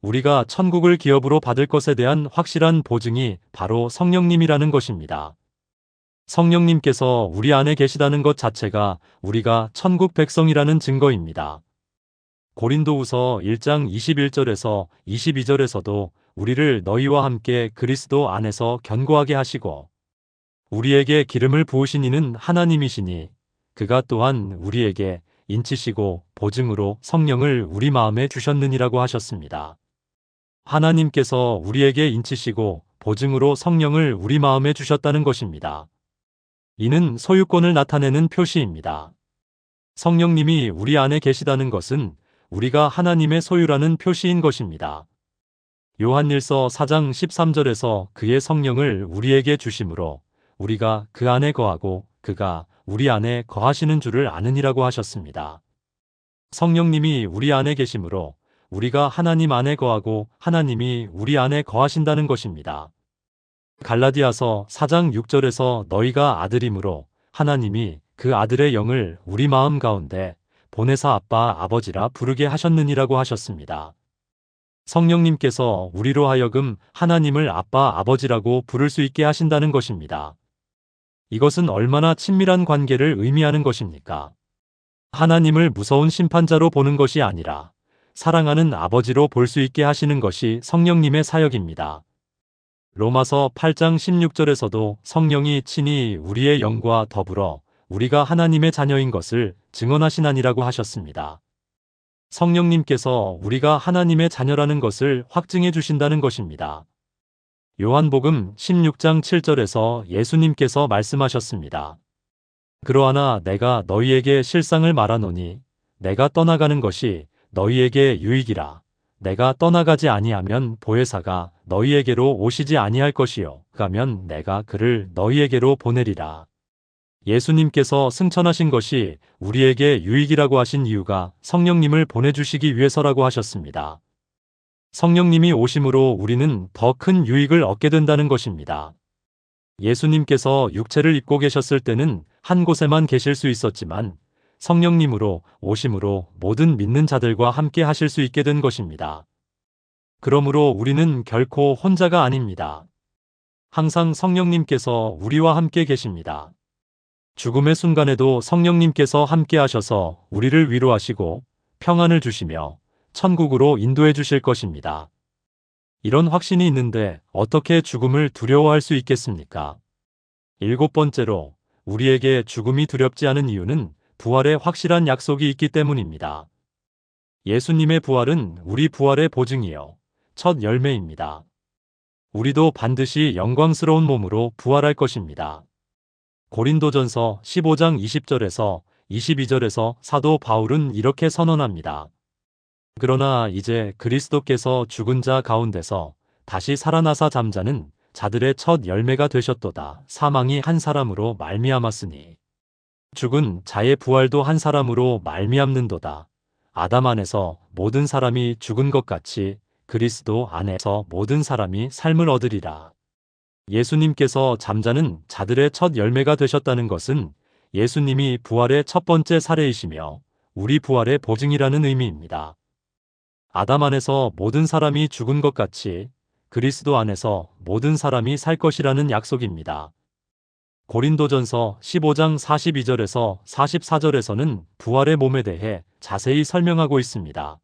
A: 우리가 천국을 기업으로 받을 것에 대한 확실한 보증이 바로 성령님이라는 것입니다. 성령님께서 우리 안에 계시다는 것 자체가 우리가 천국 백성이라는 증거입니다. 고린도후서 1장 21절에서 22절에서도 우리를 너희와 함께 그리스도 안에서 견고하게 하시고 우리에게 기름을 부으신 이는 하나님이시니 그가 또한 우리에게 인치시고 보증으로 성령을 우리 마음에 주셨느니라고 하셨습니다. 하나님께서 우리에게 인치시고 보증으로 성령을 우리 마음에 주셨다는 것입니다. 이는 소유권을 나타내는 표시입니다. 성령님이 우리 안에 계시다는 것은 우리가 하나님의 소유라는 표시인 것입니다. 요한일서 4장 13절에서 그의 성령을 우리에게 주심으로 우리가 그 안에 거하고 그가 우리 안에 거하시는 줄을 아느니라고 하셨습니다. 성령님이 우리 안에 계심으로 우리가 하나님 안에 거하고 하나님이 우리 안에 거하신다는 것입니다. 갈라디아서 4장 6절에서 너희가 아들이므로 하나님이 그 아들의 영을 우리 마음 가운데 보내사 아빠 아버지라 부르게 하셨느니라고 하셨습니다. 성령님께서 우리로 하여금 하나님을 아빠 아버지라고 부를 수 있게 하신다는 것입니다. 이것은 얼마나 친밀한 관계를 의미하는 것입니까? 하나님을 무서운 심판자로 보는 것이 아니라 사랑하는 아버지로 볼 수 있게 하시는 것이 성령님의 사역입니다. 로마서 8장 16절에서도 성령이 친히 우리의 영과 더불어 우리가 하나님의 자녀인 것을 증언하시나니라고 하셨습니다. 성령님께서 우리가 하나님의 자녀라는 것을 확증해 주신다는 것입니다. 요한복음 16장 7절에서 예수님께서 말씀하셨습니다. 그러하나 내가 너희에게 실상을 말하노니 내가 떠나가는 것이 너희에게 유익이라. 내가 떠나가지 아니하면 보혜사가 너희에게로 오시지 아니할 것이요 가면 내가 그를 너희에게로 보내리라. 예수님께서 승천하신 것이 우리에게 유익이라고 하신 이유가 성령님을 보내주시기 위해서라고 하셨습니다. 성령님이 오심으로 우리는 더 큰 유익을 얻게 된다는 것입니다. 예수님께서 육체를 입고 계셨을 때는 한 곳에만 계실 수 있었지만 성령님으로 오심으로 모든 믿는 자들과 함께 하실 수 있게 된 것입니다. 그러므로 우리는 결코 혼자가 아닙니다. 항상 성령님께서 우리와 함께 계십니다. 죽음의 순간에도 성령님께서 함께 하셔서 우리를 위로하시고 평안을 주시며 천국으로 인도해 주실 것입니다. 이런 확신이 있는데 어떻게 죽음을 두려워할 수 있겠습니까? 7번째로 우리에게 죽음이 두렵지 않은 이유는 부활의 확실한 약속이 있기 때문입니다. 예수님의 부활은 우리 부활의 보증이요, 첫 열매입니다. 우리도 반드시 영광스러운 몸으로 부활할 것입니다. 고린도전서 15장 20절에서 22절에서 사도 바울은 이렇게 선언합니다. 그러나 이제 그리스도께서 죽은 자 가운데서 다시 살아나사 잠자는 자들의 첫 열매가 되셨도다. 사망이 한 사람으로 말미암았으니 죽은 자의 부활도 한 사람으로 말미암는도다. 아담 안에서 모든 사람이 죽은 것 같이 그리스도 안에서 모든 사람이 삶을 얻으리라. 예수님께서 잠자는 자들의 첫 열매가 되셨다는 것은 예수님이 부활의 첫 번째 사례이시며 우리 부활의 보증이라는 의미입니다. 아담 안에서 모든 사람이 죽은 것 같이 그리스도 안에서 모든 사람이 살 것이라는 약속입니다. 고린도전서 15장 42절에서 44절에서는 부활의 몸에 대해 자세히 설명하고 있습니다.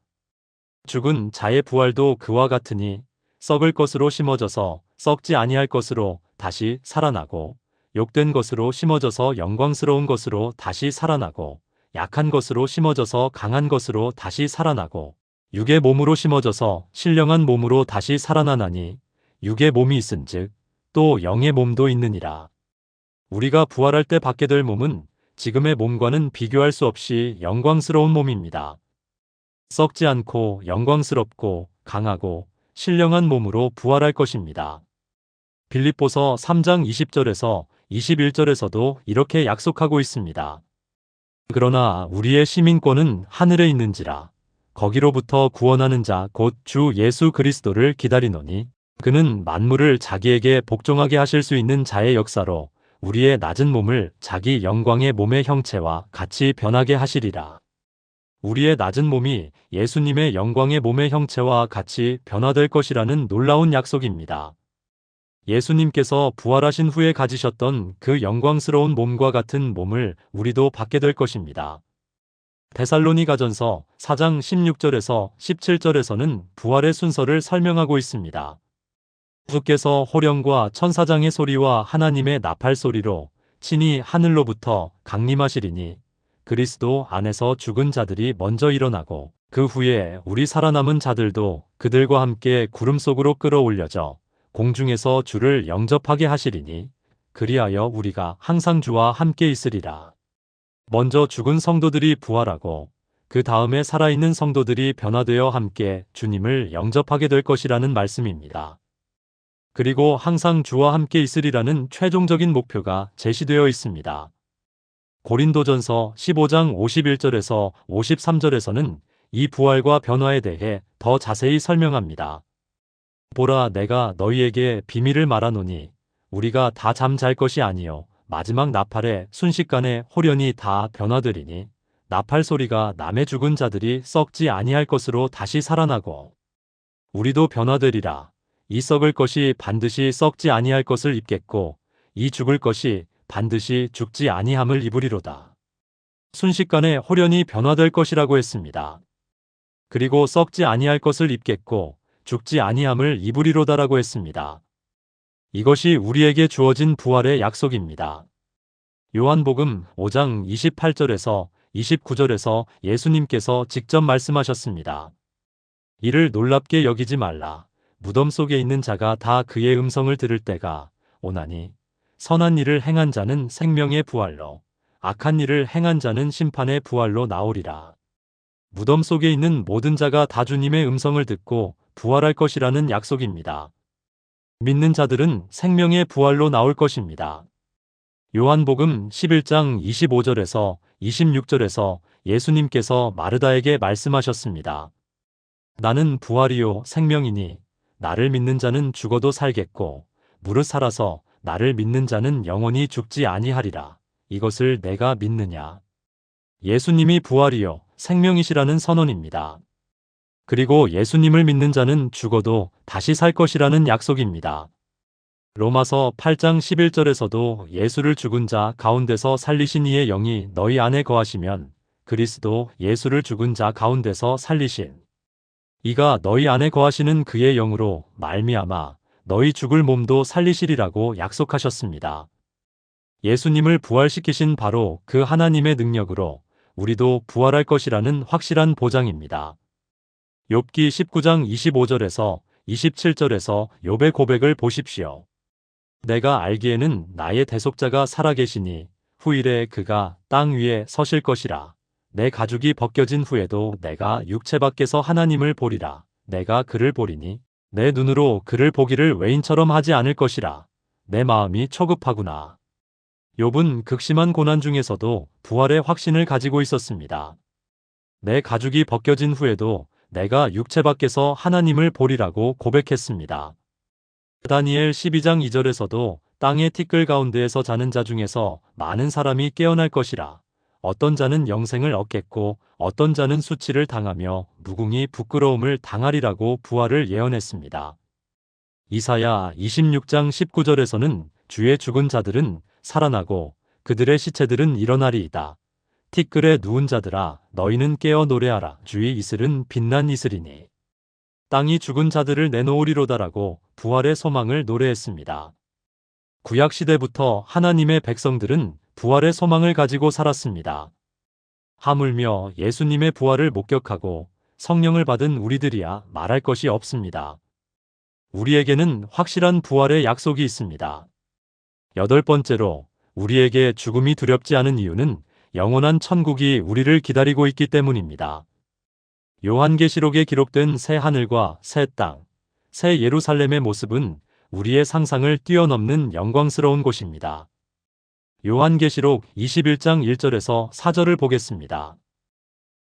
A: 죽은 자의 부활도 그와 같으니 썩을 것으로 심어져서 썩지 아니할 것으로 다시 살아나고 욕된 것으로 심어져서 영광스러운 것으로 다시 살아나고 약한 것으로 심어져서 강한 것으로 다시 살아나고 육의 몸으로 심어져서 신령한 몸으로 다시 살아나나니 육의 몸이 있은즉 또 영의 몸도 있느니라. 우리가 부활할 때 받게 될 몸은 지금의 몸과는 비교할 수 없이 영광스러운 몸입니다. 썩지 않고 영광스럽고 강하고 신령한 몸으로 부활할 것입니다. 빌립보서 3장 20절에서 21절에서도 이렇게 약속하고 있습니다. 그러나 우리의 시민권은 하늘에 있는지라 거기로부터 구원하는 자 곧 주 예수 그리스도를 기다리노니 그는 만물을 자기에게 복종하게 하실 수 있는 자의 역사로 우리의 낮은 몸을 자기 영광의 몸의 형체와 같이 변하게 하시리라. 우리의 낮은 몸이 예수님의 영광의 몸의 형체와 같이 변화될 것이라는 놀라운 약속입니다. 예수님께서 부활하신 후에 가지셨던 그 영광스러운 몸과 같은 몸을 우리도 받게 될 것입니다. 데살로니가전서 4장 16절에서 17절에서는 부활의 순서를 설명하고 있습니다. 주께서 호령과 천사장의 소리와 하나님의 나팔 소리로 친히 하늘로부터 강림하시리니 그리스도 안에서 죽은 자들이 먼저 일어나고 그 후에 우리 살아남은 자들도 그들과 함께 구름 속으로 끌어올려져 공중에서 주를 영접하게 하시리니 그리하여 우리가 항상 주와 함께 있으리라. 먼저 죽은 성도들이 부활하고 그 다음에 살아있는 성도들이 변화되어 함께 주님을 영접하게 될 것이라는 말씀입니다. 그리고 항상 주와 함께 있으리라는 최종적인 목표가 제시되어 있습니다. 고린도전서 15장 51절에서 53절에서는 이 부활과 변화에 대해 더 자세히 설명합니다. 보라, 내가 너희에게 비밀을 말하노니 우리가 다 잠잘 것이 아니요 마지막 나팔에 순식간에 홀연히 다 변화되리니 나팔 소리가 남의 죽은 자들이 썩지 아니할 것으로 다시 살아나고 우리도 변화되리라. 이 썩을 것이 반드시 썩지 아니할 것을 입겠고 이 죽을 것이 반드시 죽지 아니함을 입으리로다. 순식간에 홀연히 변화될 것이라고 했습니다. 그리고 썩지 아니할 것을 입겠고 죽지 아니함을 입으리로다라고 했습니다. 이것이 우리에게 주어진 부활의 약속입니다. 요한복음 5장 28절에서 29절에서 예수님께서 직접 말씀하셨습니다. 이를 놀랍게 여기지 말라. 무덤 속에 있는 자가 다 그의 음성을 들을 때가 오나니 선한 일을 행한 자는 생명의 부활로 악한 일을 행한 자는 심판의 부활로 나오리라. 무덤 속에 있는 모든 자가 다 주님의 음성을 듣고 부활할 것이라는 약속입니다. 믿는 자들은 생명의 부활로 나올 것입니다. 요한복음 11장 25절에서 26절에서 예수님께서 마르다에게 말씀하셨습니다. 나는 부활이요 생명이니 나를 믿는 자는 죽어도 살겠고 무릇 살아서 나를 믿는 자는 영원히 죽지 아니하리라. 이것을 내가 믿느냐? 예수님이 부활이요 생명이시라는 선언입니다. 그리고 예수님을 믿는 자는 죽어도 다시 살 것이라는 약속입니다. 로마서 8장 11절에서도 예수를 죽은 자 가운데서 살리신 이의 영이 너희 안에 거하시면 그리스도 예수를 죽은 자 가운데서 살리신 이가 너희 안에 거하시는 그의 영으로 말미암아 너희 죽을 몸도 살리시리라고 약속하셨습니다. 예수님을 부활시키신 바로 그 하나님의 능력으로 우리도 부활할 것이라는 확실한 보장입니다. 욥기 19장 25절에서 27절에서 욥의 고백을 보십시오. 내가 알기에는 나의 대속자가 살아계시니 후일에 그가 땅 위에 서실 것이라. 내 가죽이 벗겨진 후에도 내가 육체 밖에서 하나님을 보리라. 내가 그를 보리니 내 눈으로 그를 보기를 외인처럼 하지 않을 것이라. 내 마음이 초급하구나. 욥은 극심한 고난 중에서도 부활의 확신을 가지고 있었습니다. 내 가죽이 벗겨진 후에도 내가 육체 밖에서 하나님을 보리라고 고백했습니다. 다니엘 12장 2절에서도 땅의 티끌 가운데에서 자는 자 중에서 많은 사람이 깨어날 것이라. 어떤 자는 영생을 얻겠고 어떤 자는 수치를 당하며 무궁히 부끄러움을 당하리라고 부활을 예언했습니다. 이사야 26장 19절에서는 주의 죽은 자들은 살아나고 그들의 시체들은 일어나리이다. 티끌에 누운 자들아 너희는 깨어 노래하라. 주의 이슬은 빛난 이슬이니 땅이 죽은 자들을 내놓으리로다라고 부활의 소망을 노래했습니다. 구약시대부터 하나님의 백성들은 부활의 소망을 가지고 살았습니다. 하물며 예수님의 부활을 목격하고 성령을 받은 우리들이야 말할 것이 없습니다. 우리에게는 확실한 부활의 약속이 있습니다. 여덟 번째로 우리에게 죽음이 두렵지 않은 이유는 영원한 천국이 우리를 기다리고 있기 때문입니다. 요한계시록에 기록된 새 하늘과 새 땅, 새 예루살렘의 모습은 우리의 상상을 뛰어넘는 영광스러운 곳입니다. 요한계시록 21장 1절에서 4절을 보겠습니다.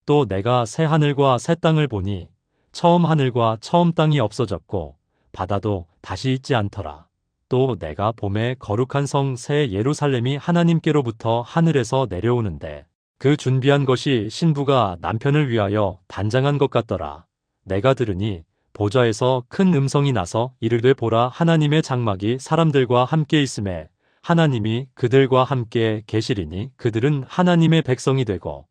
A: 또 내가 새 하늘과 새 땅을 보니 처음 하늘과 처음 땅이 없어졌고 바다도 다시 있지 않더라. 또 내가 봄에 거룩한 성 새 예루살렘이 하나님께로부터 하늘에서 내려오는데 그 준비한 것이 신부가 남편을 위하여 단장한 것 같더라. 내가 들으니 보좌에서 큰 음성이 나서 이르되 보라 하나님의 장막이 사람들과 함께 있음에 하나님이 그들과 함께 계시리니 그들은 하나님의 백성이 되고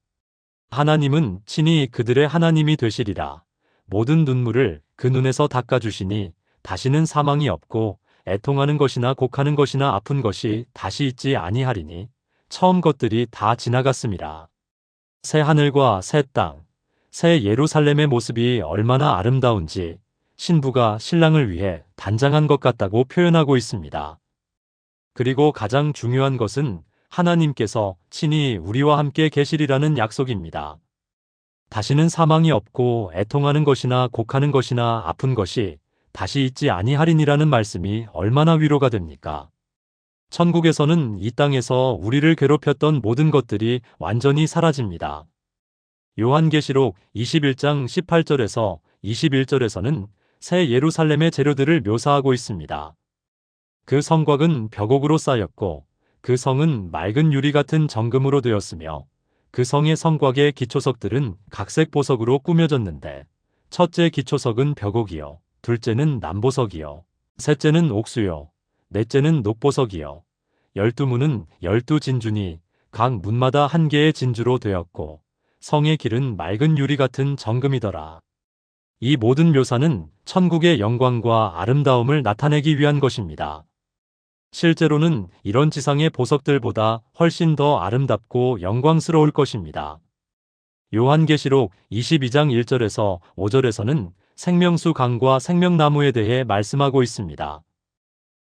A: 하나님은 친히 그들의 하나님이 되시리라. 모든 눈물을 그 눈에서 닦아주시니 다시는 사망이 없고 애통하는 것이나 곡하는 것이나 아픈 것이 다시 있지 아니하리니 처음 것들이 다 지나갔음이라. 새 하늘과 새 땅, 새 예루살렘의 모습이 얼마나 아름다운지 신부가 신랑을 위해 단장한 것 같다고 표현하고 있습니다. 그리고 가장 중요한 것은 하나님께서 친히 우리와 함께 계시리라는 약속입니다. 다시는 사망이 없고 애통하는 것이나 곡하는 것이나 아픈 것이 다시 있지 아니하리니라는 말씀이 얼마나 위로가 됩니까? 천국에서는 이 땅에서 우리를 괴롭혔던 모든 것들이 완전히 사라집니다. 요한계시록 21장 18절에서 21절에서는 새 예루살렘의 재료들을 묘사하고 있습니다. 그 성곽은 벽옥으로 쌓였고 그 성은 맑은 유리 같은 정금으로 되었으며 그 성의 성곽의 기초석들은 각색 보석으로 꾸며졌는데 첫째 기초석은 벽옥이요 둘째는 남보석이요 셋째는 옥수요 넷째는 녹보석이요 12문은 12진주니 각 문마다 한 개의 진주로 되었고 성의 길은 맑은 유리 같은 정금이더라. 이 모든 묘사는 천국의 영광과 아름다움을 나타내기 위한 것입니다. 실제로는 이런 지상의 보석들보다 훨씬 더 아름답고 영광스러울 것입니다. 요한계시록 22장 1절에서 5절에서는 생명수 강과 생명나무에 대해 말씀하고 있습니다.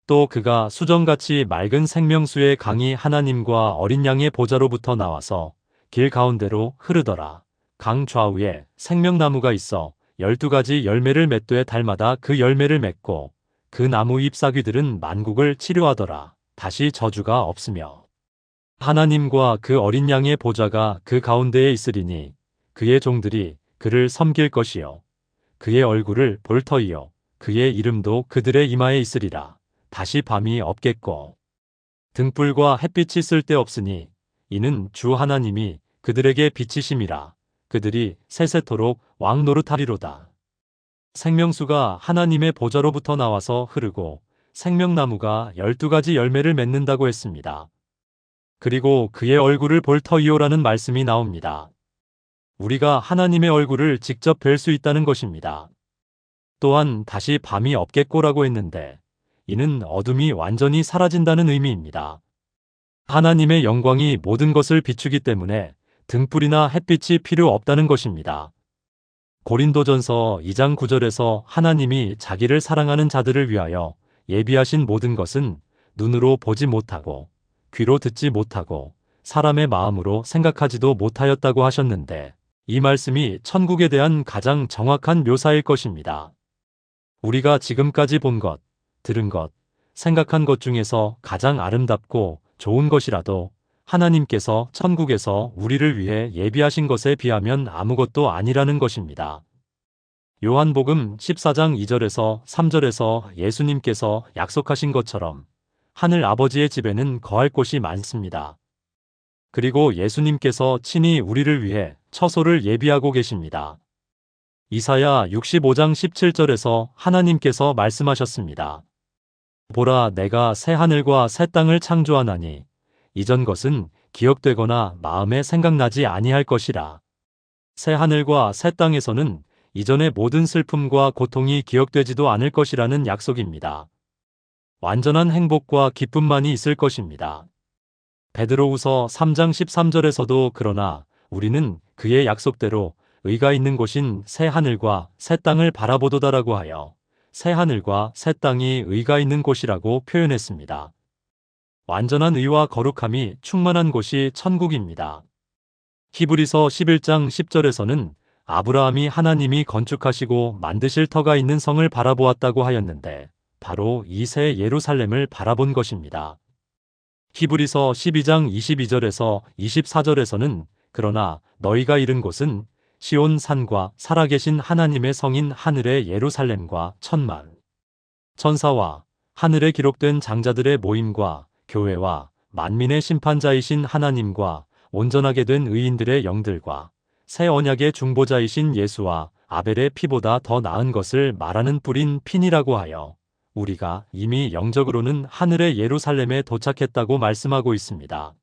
A: 또 그가 수정같이 맑은 생명수의 강이 하나님과 어린 양의 보좌로부터 나와서 길 가운데로 흐르더라. 강 좌우에 생명나무가 있어 12가지 열매를 맺되 달마다 그 열매를 맺고 그 나무 잎사귀들은 만국을 치료하더라. 다시 저주가 없으며 하나님과 그 어린 양의 보좌가 그 가운데에 있으리니 그의 종들이 그를 섬길 것이요 그의 얼굴을 볼 터이요 그의 이름도 그들의 이마에 있으리라. 다시 밤이 없겠고 등불과 햇빛이 쓸데없으니 이는 주 하나님이 그들에게 빛이심이라. 그들이 세세토록 왕 노릇하리로다. 생명수가 하나님의 보좌로부터 나와서 흐르고 생명나무가 12가지 열매를 맺는다고 했습니다. 그리고 그의 얼굴을 볼 터이요라는 말씀이 나옵니다. 우리가 하나님의 얼굴을 직접 뵐 수 있다는 것입니다. 또한 다시 밤이 없겠고라고 했는데 이는 어둠이 완전히 사라진다는 의미입니다. 하나님의 영광이 모든 것을 비추기 때문에 등불이나 햇빛이 필요 없다는 것입니다. 고린도전서 2장 9절에서 하나님이 자기를 사랑하는 자들을 위하여 예비하신 모든 것은 눈으로 보지 못하고 귀로 듣지 못하고 사람의 마음으로 생각하지도 못하였다고 하셨는데 이 말씀이 천국에 대한 가장 정확한 묘사일 것입니다. 우리가 지금까지 본 것, 들은 것, 생각한 것 중에서 가장 아름답고 좋은 것이라도 하나님께서 천국에서 우리를 위해 예비하신 것에 비하면 아무것도 아니라는 것입니다. 요한복음 14장 2절에서 3절에서 예수님께서 약속하신 것처럼 하늘 아버지의 집에는 거할 곳이 많습니다. 그리고 예수님께서 친히 우리를 위해 처소를 예비하고 계십니다. 이사야 65장 17절에서 하나님께서 말씀하셨습니다. 보라, 내가 새 하늘과 새 땅을 창조하나니 이전 것은 기억되거나 마음에 생각나지 아니할 것이라. 새 하늘과 새 땅에서는 이전의 모든 슬픔과 고통이 기억되지도 않을 것이라는 약속입니다. 완전한 행복과 기쁨만이 있을 것입니다. 베드로후서 3장 13절에서도 그러나 우리는 그의 약속대로 의가 있는 곳인 새 하늘과 새 땅을 바라보도다라고 하여 새 하늘과 새 땅이 의가 있는 곳이라고 표현했습니다. 완전한 의와 거룩함이 충만한 곳이 천국입니다. 히브리서 11장 10절에서는 아브라함이 하나님이 건축하시고 만드실 터가 있는 성을 바라보았다고 하였는데 바로 이 새 예루살렘을 바라본 것입니다. 히브리서 12장 22절에서 24절에서는 그러나 너희가 이른 곳은 시온 산과 살아계신 하나님의 성인 하늘의 예루살렘과 천만 천사와 하늘에 기록된 장자들의 모임과 교회와 만민의 심판자이신 하나님과 온전하게 된 의인들의 영들과 새 언약의 중보자이신 예수와 아벨의 피보다 더 나은 것을 말하는 뿔인 핀이라고 하여 우리가 이미 영적으로는 하늘의 예루살렘에 도착했다고 말씀하고 있습니다.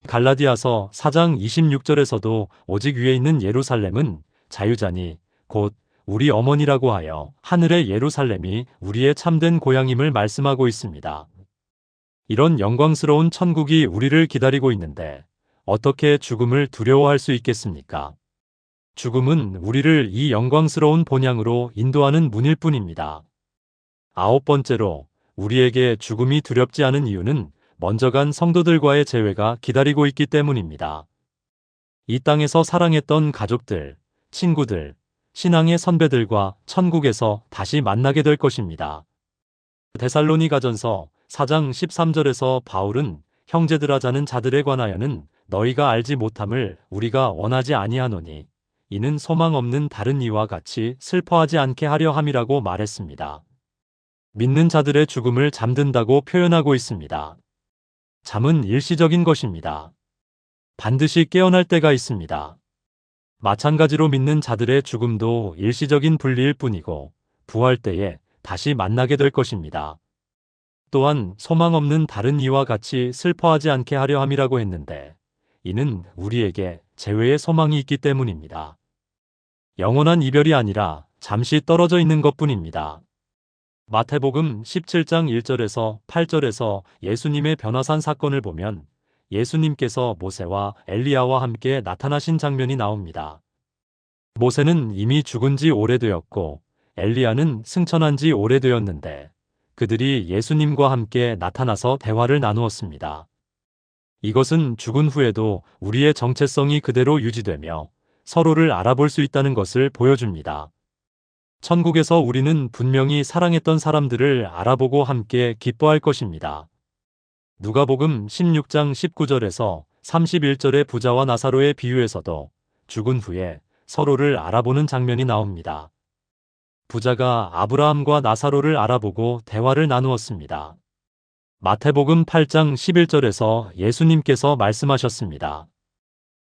A: 갈라디아서 4장 26절에서도 오직 위에 있는 예루살렘은 자유자니 곧 우리 어머니라고 하여 하늘의 예루살렘이 우리의 참된 고향임을 말씀하고 있습니다. 이런 영광스러운 천국이 우리를 기다리고 있는데 어떻게 죽음을 두려워할 수 있겠습니까? 죽음은 우리를 이 영광스러운 본향으로 인도하는 문일 뿐입니다. 9번째로 우리에게 죽음이 두렵지 않은 이유는 먼저 간 성도들과의 재회가 기다리고 있기 때문입니다. 이 땅에서 사랑했던 가족들, 친구들, 신앙의 선배들과 천국에서 다시 만나게 될 것입니다. 데살로니가전서 4장 13절에서 바울은 형제들아 자는 자들에 관하여는 너희가 알지 못함을 우리가 원하지 아니하노니 이는 소망 없는 다른 이와 같이 슬퍼하지 않게 하려 함이라고 말했습니다. 믿는 자들의 죽음을 잠든다고 표현하고 있습니다. 잠은 일시적인 것입니다. 반드시 깨어날 때가 있습니다. 마찬가지로 믿는 자들의 죽음도 일시적인 분리일 뿐이고 부활 때에 다시 만나게 될 것입니다. 또한 소망 없는 다른 이와 같이 슬퍼하지 않게 하려 함이라고 했는데 이는 우리에게 재회의 소망이 있기 때문입니다. 영원한 이별이 아니라 잠시 떨어져 있는 것뿐입니다. 마태복음 17장 1절에서 8절에서 예수님의 변화산 사건을 보면 예수님께서 모세와 엘리야와 함께 나타나신 장면이 나옵니다. 모세는 이미 죽은 지 오래되었고 엘리야는 승천한 지 오래되었는데 그들이 예수님과 함께 나타나서 대화를 나누었습니다. 이것은 죽은 후에도 우리의 정체성이 그대로 유지되며 서로를 알아볼 수 있다는 것을 보여줍니다. 천국에서 우리는 분명히 사랑했던 사람들을 알아보고 함께 기뻐할 것입니다. 누가복음 16장 19절에서 31절의 부자와 나사로의 비유에서도 죽은 후에 서로를 알아보는 장면이 나옵니다. 부자가 아브라함과 나사로를 알아보고 대화를 나누었습니다. 마태복음 8장 11절에서 예수님께서 말씀하셨습니다.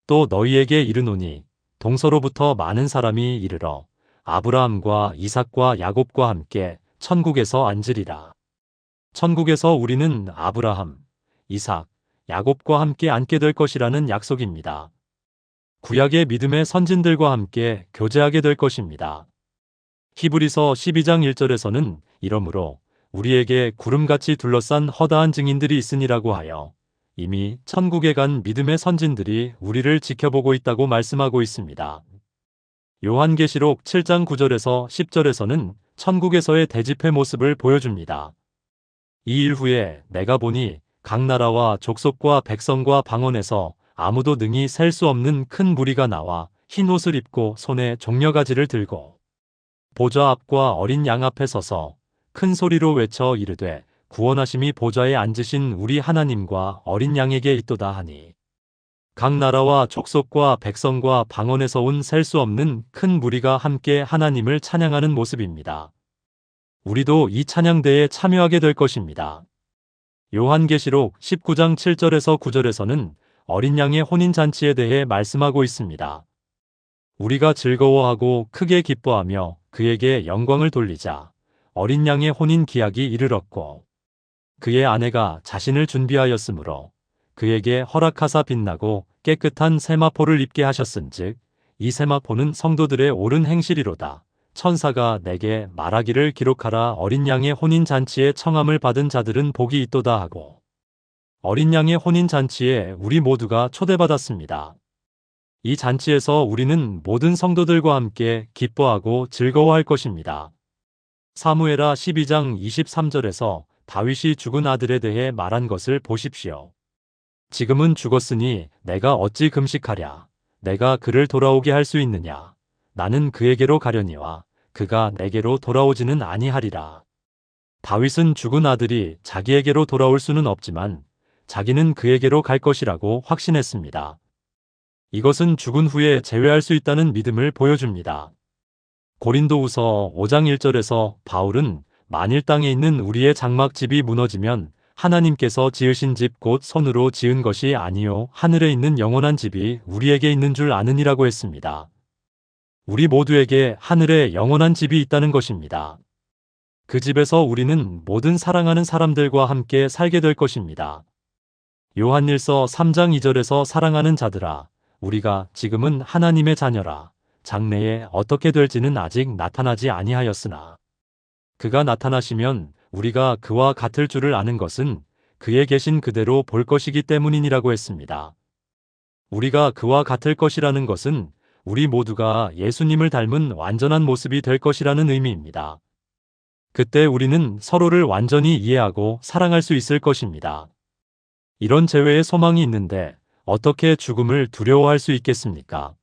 A: 또 너희에게 이르노니 동서로부터 많은 사람이 이르러 아브라함과 이삭과 야곱과 함께 천국에서 앉으리라. 천국에서 우리는 아브라함, 이삭, 야곱과 함께 앉게 될 것이라는 약속입니다. 구약의 믿음의 선진들과 함께 교제하게 될 것입니다. 히브리서 12장 1절에서는 이러므로 우리에게 구름같이 둘러싼 허다한 증인들이 있으니라고 하여 이미 천국에 간 믿음의 선진들이 우리를 지켜보고 있다고 말씀하고 있습니다. 요한계시록 7장 9절에서 10절에서는 천국에서의 대집회 모습을 보여줍니다. 이 일 후에 내가 보니 각 나라와 족속과 백성과 방언에서 아무도 능히 셀 수 없는 큰 무리가 나와 흰 옷을 입고 손에 종려가지를 들고 보좌 앞과 어린 양 앞에 서서 큰 소리로 외쳐 이르되 구원하심이 보좌에 앉으신 우리 하나님과 어린 양에게 있도다 하니 각 나라와 족속과 백성과 방언에서 온 셀 수 없는 큰 무리가 함께 하나님을 찬양하는 모습입니다. 우리도 이 찬양대에 참여하게 될 것입니다. 요한계시록 19장 7절에서 9절에서는 어린 양의 혼인잔치에 대해 말씀하고 있습니다. 우리가 즐거워하고 크게 기뻐하며 그에게 영광을 돌리자 어린 양의 혼인 기약이 이르렀고 그의 아내가 자신을 준비하였으므로 그에게 허락하사 빛나고 깨끗한 세마포를 입게 하셨은즉 이 세마포는 성도들의 옳은 행실이로다. 천사가 내게 말하기를 기록하라. 어린 양의 혼인잔치에 청함을 받은 자들은 복이 있도다 하고 어린 양의 혼인잔치에 우리 모두가 초대받았습니다. 이 잔치에서 우리는 모든 성도들과 함께 기뻐하고 즐거워할 것입니다. 사무엘하 12장 23절에서 다윗이 죽은 아들에 대해 말한 것을 보십시오. 지금은 죽었으니 내가 어찌 금식하랴. 내가 그를 돌아오게 할 수 있느냐. 나는 그에게로 가려니와 그가 내게로 돌아오지는 아니하리라. 다윗은 죽은 아들이 자기에게로 돌아올 수는 없지만 자기는 그에게로 갈 것이라고 확신했습니다. 이것은 죽은 후에 재회할 수 있다는 믿음을 보여줍니다. 고린도후서 5장 1절에서 바울은 만일 땅에 있는 우리의 장막집이 무너지면 하나님께서 지으신 집 곧 손으로 지은 것이 아니요 하늘에 있는 영원한 집이 우리에게 있는 줄 아느니라고 했습니다. 우리 모두에게 하늘에 영원한 집이 있다는 것입니다. 그 집에서 우리는 모든 사랑하는 사람들과 함께 살게 될 것입니다. 요한일서 3장 2절에서 사랑하는 자들아 우리가 지금은 하나님의 자녀라. 장래에 어떻게 될지는 아직 나타나지 아니하였으나 그가 나타나시면 우리가 그와 같을 줄을 아는 것은 그에 계신 그대로 볼 것이기 때문이니라고 했습니다. 우리가 그와 같을 것이라는 것은 우리 모두가 예수님을 닮은 완전한 모습이 될 것이라는 의미입니다. 그때 우리는 서로를 완전히 이해하고 사랑할 수 있을 것입니다. 이런 재회의 소망이 있는데 어떻게 죽음을 두려워할 수 있겠습니까?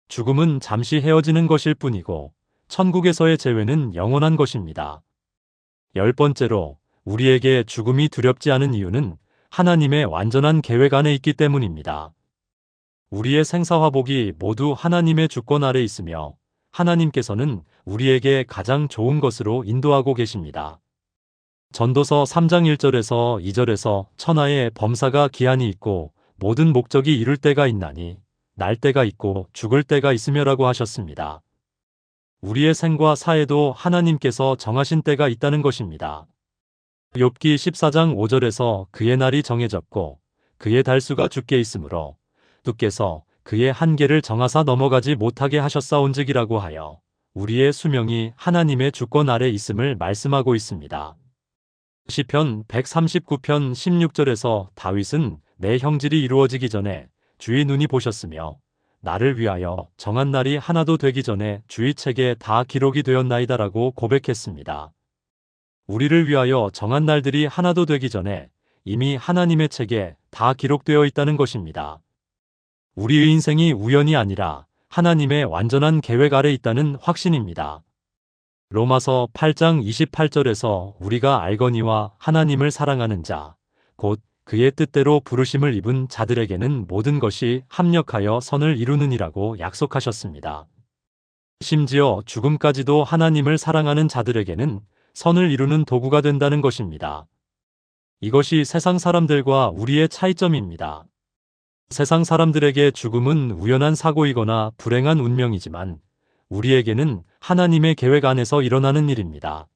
A: 죽음은 잠시 헤어지는 것일 뿐이고 천국에서의 재회는 영원한 것입니다. 10번째로 우리에게 죽음이 두렵지 않은 이유는 하나님의 완전한 계획 안에 있기 때문입니다. 우리의 생사화복이 모두 하나님의 주권 아래 있으며 하나님께서는 우리에게 가장 좋은 것으로 인도하고 계십니다. 전도서 3장 1절에서 2절에서 천하에 범사가 기한이 있고 모든 목적이 이룰 때가 있나니 날 때가 있고 죽을 때가 있으며라고 하셨습니다. 우리의 생과 사에도 하나님께서 정하신 때가 있다는 것입니다. 욥기 14장 5절에서 그의 날이 정해졌고 그의 달수가 주께 있으므로 주께서 그의 한계를 정하사 넘어가지 못하게 하셨사온즉이라고 하여 우리의 수명이 하나님의 주권 아래 있음을 말씀하고 있습니다. 시편 139편 16절에서 다윗은 내 형질이 이루어지기 전에 주의 눈이 보셨으며 나를 위하여 정한 날이 하나도 되기 전에 주의 책에 다 기록이 되었나이다라고 고백했습니다. 우리를 위하여 정한 날들이 하나도 되기 전에 이미 하나님의 책에 다 기록되어 있다는 것입니다. 우리의 인생이 우연이 아니라 하나님의 완전한 계획 아래 있다는 확신입니다. 로마서 8장 28절에서 우리가 알거니와 하나님을 사랑하는 자, 곧 그의 뜻대로 부르심을 입은 자들에게는 모든 것이 합력하여 선을 이루느니라고 약속하셨습니다. 심지어 죽음까지도 하나님을 사랑하는 자들에게는 선을 이루는 도구가 된다는 것입니다. 이것이 세상 사람들과 우리의 차이점입니다. 세상 사람들에게 죽음은 우연한 사고이거나 불행한 운명이지만 우리에게는 하나님의 계획 안에서 일어나는 일입니다.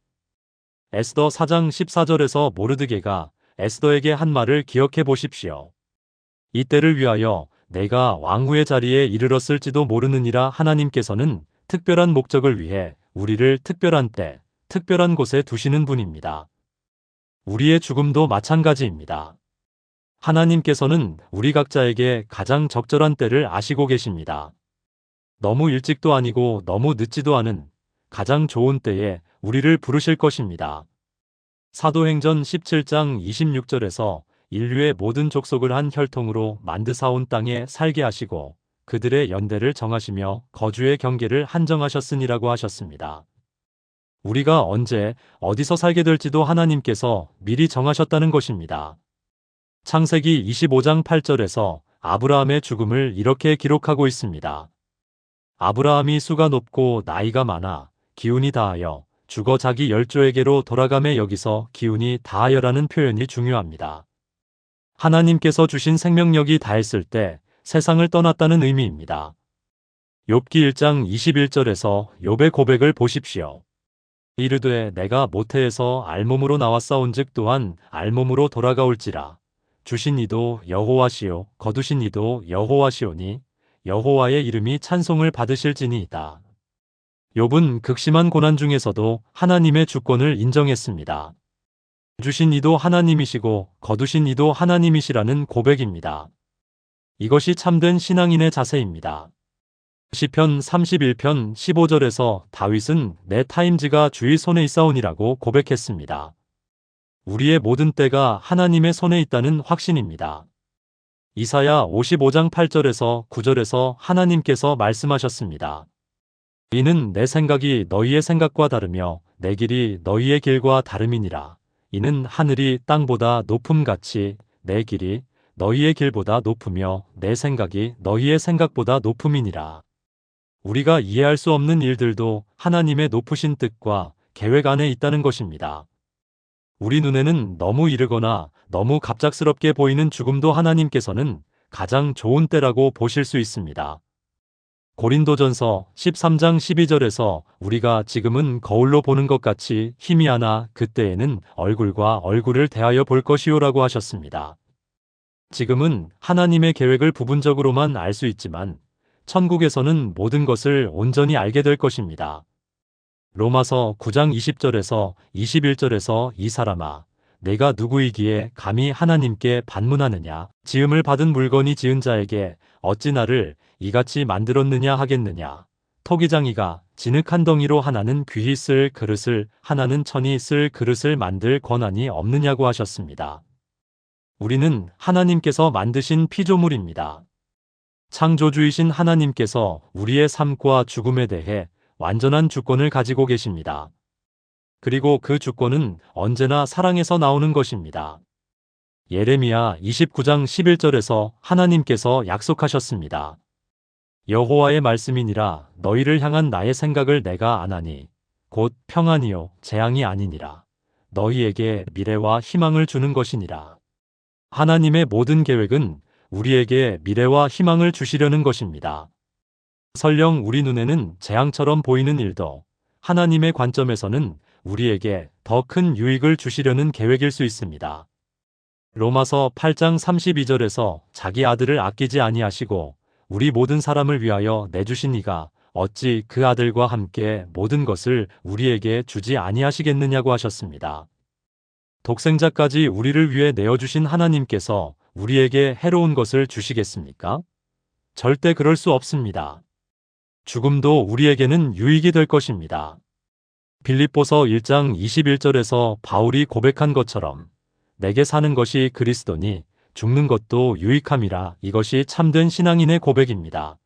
A: 에스더 4장 14절에서 모르드게가 에스더에게 한 말을 기억해 보십시오. 이때를 위하여 내가 왕후의 자리에 이르렀을지도 모르느니라. 하나님께서는 특별한 목적을 위해 우리를 특별한 때, 특별한 곳에 두시는 분입니다. 우리의 죽음도 마찬가지입니다. 하나님께서는 우리 각자에게 가장 적절한 때를 아시고 계십니다. 너무 일찍도 아니고 너무 늦지도 않은 가장 좋은 때에 우리를 부르실 것입니다. 사도행전 17장 26절에서 인류의 모든 족속을 한 혈통으로 만드사온 땅에 살게 하시고 그들의 연대를 정하시며 거주의 경계를 한정하셨으니라고 하셨습니다. 우리가 언제 어디서 살게 될지도 하나님께서 미리 정하셨다는 것입니다. 창세기 25장 8절에서 아브라함의 죽음을 이렇게 기록하고 있습니다. 아브라함이 수가 높고 나이가 많아 기운이 다하여 죽어 자기 열조에게로 돌아가매. 여기서 기운이 다하여라는 표현이 중요합니다. 하나님께서 주신 생명력이 다했을 때 세상을 떠났다는 의미입니다. 욥기 1장 21절에서 욥의 고백을 보십시오. 이르되 내가 모태에서 알몸으로 나왔사온즉 또한 알몸으로 돌아가올지라. 주신 이도 여호와시요 거두신 이도 여호와시오니 여호와의 이름이 찬송을 받으실지니이다. 욥은 극심한 고난 중에서도 하나님의 주권을 인정했습니다. 주신 이도 하나님이시고 거두신 이도 하나님이시라는 고백입니다. 이것이 참된 신앙인의 자세입니다. 시편 31편 15절에서 다윗은 내 타임즈가 주의 손에 있사오니라고 고백했습니다. 우리의 모든 때가 하나님의 손에 있다는 확신입니다. 이사야 55장 8절에서 9절에서 하나님께서 말씀하셨습니다. 이는 내 생각이 너희의 생각과 다르며 내 길이 너희의 길과 다름이니라. 이는 하늘이 땅보다 높음같이 내 길이 너희의 길보다 높으며 내 생각이 너희의 생각보다 높음이니라. 우리가 이해할 수 없는 일들도 하나님의 높으신 뜻과 계획 안에 있다는 것입니다. 우리 눈에는 너무 이르거나 너무 갑작스럽게 보이는 죽음도 하나님께서는 가장 좋은 때라고 보실 수 있습니다. 고린도전서 13장 12절에서 우리가 지금은 거울로 보는 것 같이 희미하나 그때에는 얼굴과 얼굴을 대하여 볼 것이요라고 하셨습니다. 지금은 하나님의 계획을 부분적으로만 알 수 있지만 천국에서는 모든 것을 온전히 알게 될 것입니다. 로마서 9장 20절에서 21절에서 이 사람아 내가 누구이기에 감히 하나님께 반문하느냐. 지음을 받은 물건이 지은 자에게 어찌 나를 이같이 만들었느냐 하겠느냐. 토기장이가 진흙 한 덩이로 하나는 귀히 쓸 그릇을 하나는 천히 쓸 그릇을 만들 권한이 없느냐고 하셨습니다. 우리는 하나님께서 만드신 피조물입니다. 창조주이신 하나님께서 우리의 삶과 죽음에 대해 완전한 주권을 가지고 계십니다. 그리고 그 주권은 언제나 사랑에서 나오는 것입니다. 예레미야 29장 11절에서 하나님께서 약속하셨습니다. 여호와의 말씀이니라. 너희를 향한 나의 생각을 내가 아나니 곧 평안이요 재앙이 아니니라. 너희에게 미래와 희망을 주는 것이니라. 하나님의 모든 계획은 우리에게 미래와 희망을 주시려는 것입니다. 설령 우리 눈에는 재앙처럼 보이는 일도 하나님의 관점에서는 우리에게 더 큰 유익을 주시려는 계획일 수 있습니다. 로마서 8장 32절에서 자기 아들을 아끼지 아니하시고 우리 모든 사람을 위하여 내주신 이가 어찌 그 아들과 함께 모든 것을 우리에게 주지 아니하시겠느냐고 하셨습니다. 독생자까지 우리를 위해 내어주신 하나님께서 우리에게 해로운 것을 주시겠습니까? 절대 그럴 수 없습니다. 죽음도 우리에게는 유익이 될 것입니다. 빌립보서 1장 21절에서 바울이 고백한 것처럼 내게 사는 것이 그리스도니 죽는 것도 유익함이라. 이것이 참된 신앙인의 고백입니다.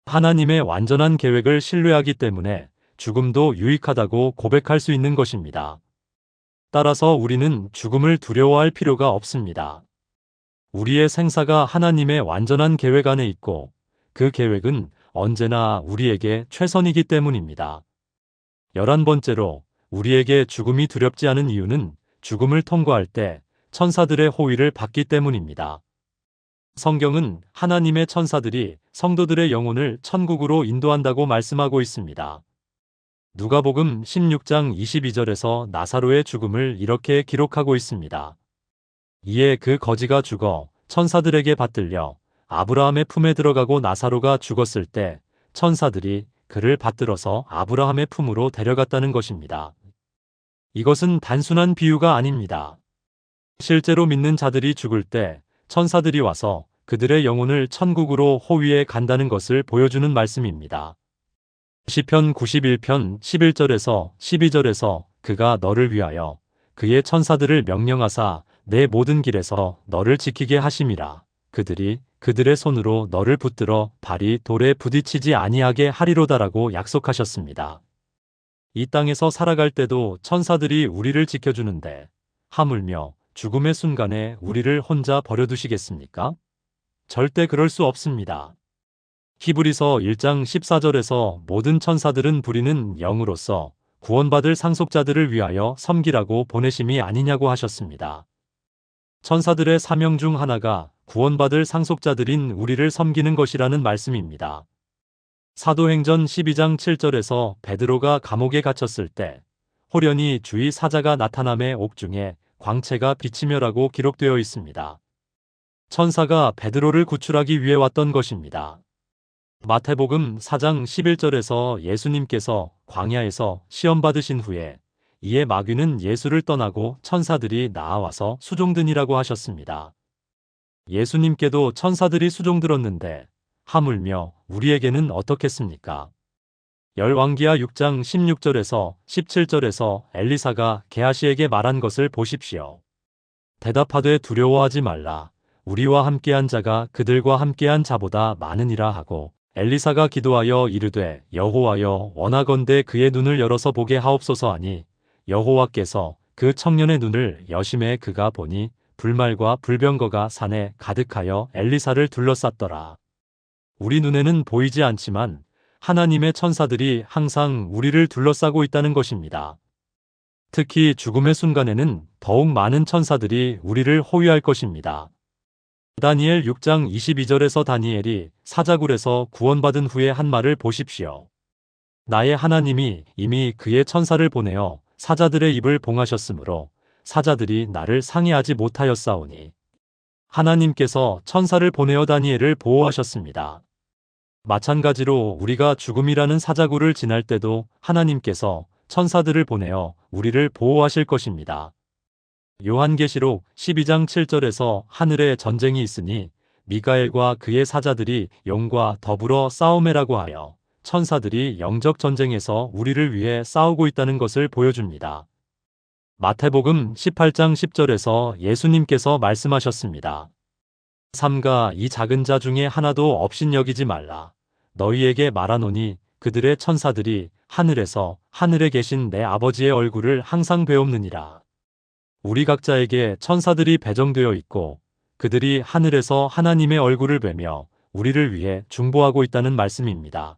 A: 하나님의 완전한 계획을 신뢰하기 때문에 죽음도 유익하다고 고백할 수 있는 것입니다. 따라서 우리는 죽음을 두려워할 필요가 없습니다. 우리의 생사가 하나님의 완전한 계획 안에 있고 그 계획은 언제나 우리에게 최선이기 때문입니다. 11번째로 우리에게 죽음이 두렵지 않은 이유는 죽음을 통과할 때 천사들의 호의를 받기 때문입니다. 성경은 하나님의 천사들이 성도들의 영혼을 천국으로 인도한다고 말씀하고 있습니다. 누가복음 16장 22절에서 나사로의 죽음을 이렇게 기록하고 있습니다. 이에 그 거지가 죽어 천사들에게 받들려 아브라함의 품에 들어가고 나사로가 죽었을 때 천사들이 그를 받들어서 아브라함의 품으로 데려갔다는 것입니다. 이것은 단순한 비유가 아닙니다. 실제로 믿는 자들이 죽을 때 천사들이 와서 그들의 영혼을 천국으로 호위해 간다는 것을 보여주는 말씀입니다. 시편 91편 11절에서 12절에서 그가 너를 위하여 그의 천사들을 명령하사 내 모든 길에서 너를 지키게 하심이라. 그들이 그들의 손으로 너를 붙들어 발이 돌에 부딪히지 아니하게 하리로다라고 약속하셨습니다. 이 땅에서 살아갈 때도 천사들이 우리를 지켜주는데 하물며 죽음의 순간에 우리를 혼자 버려두시겠습니까? 절대 그럴 수 없습니다. 히브리서 1장 14절에서 모든 천사들은 부리는 영으로서 구원받을 상속자들을 위하여 섬기라고 보내심이 아니냐고 하셨습니다. 천사들의 사명 중 하나가 구원받을 상속자들인 우리를 섬기는 것이라는 말씀입니다. 사도행전 12장 7절에서 베드로가 감옥에 갇혔을 때 호련히 주의 사자가 나타남에 옥중에 광채가 비치며라고 기록되어 있습니다. 천사가 베드로를 구출하기 위해 왔던 것입니다. 마태복음 4장 11절에서 예수님께서 광야에서 시험 받으신 후에 이에 마귀는 예수를 떠나고 천사들이 나아와서 수종드니라고 하셨습니다. 예수님께도 천사들이 수종들었는데 하물며 우리에게는 어떻겠습니까? 열왕기하 6장 16절에서 17절에서 엘리사가 게하시에게 말한 것을 보십시오. 대답하되 두려워하지 말라. 우리와 함께한 자가 그들과 함께한 자보다 많으니라 하고 엘리사가 기도하여 이르되 여호와여 원하건대 그의 눈을 열어서 보게 하옵소서 하니 여호와께서 그 청년의 눈을 여심해 그가 보니 불말과 불병거가 산에 가득하여 엘리사를 둘러쌌더라. 우리 눈에는 보이지 않지만 하나님의 천사들이 항상 우리를 둘러싸고 있다는 것입니다. 특히 죽음의 순간에는 더욱 많은 천사들이 우리를 호위할 것입니다. 다니엘 6장 22절에서 다니엘이 사자굴에서 구원받은 후에 한 말을 보십시오. 나의 하나님이 이미 그의 천사를 보내어 사자들의 입을 봉하셨으므로 사자들이 나를 상해하지 못하였사오니 하나님께서 천사를 보내어 다니엘을 보호하셨습니다. 마찬가지로 우리가 죽음이라는 사자굴을 지날 때도 하나님께서 천사들을 보내어 우리를 보호하실 것입니다. 요한계시록 12장 7절에서 하늘에 전쟁이 있으니 미가엘과 그의 사자들이 용과 더불어 싸우매라고 하여 천사들이 영적 전쟁에서 우리를 위해 싸우고 있다는 것을 보여줍니다. 마태복음 18장 10절에서 예수님께서 말씀하셨습니다. 삼가 이 작은 자 중에 하나도 업신여기지 말라. 너희에게 말하노니 그들의 천사들이 하늘에서 하늘에 계신 내 아버지의 얼굴을 항상 배옵느니라. 우리 각자에게 천사들이 배정되어 있고 그들이 하늘에서 하나님의 얼굴을 뵈며 우리를 위해 중보하고 있다는 말씀입니다.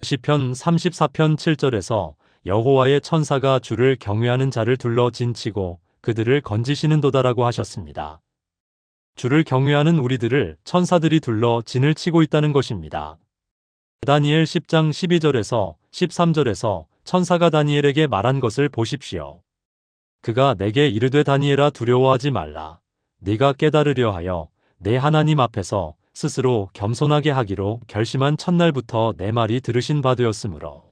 A: 시편 34편 7절에서 여호와의 천사가 주를 경외하는 자를 둘러 진치고 그들을 건지시는도다라고 하셨습니다. 주를 경외하는 우리들을 천사들이 둘러 진을 치고 있다는 것입니다. 다니엘 10장 12절에서 13절에서 천사가 다니엘에게 말한 것을 보십시오. 그가 내게 이르되 다니엘아 두려워하지 말라. 네가 깨달으려 하여 내 하나님 앞에서 스스로 겸손하게 하기로 결심한 첫날부터 내 말이 들으신 바 되었으므로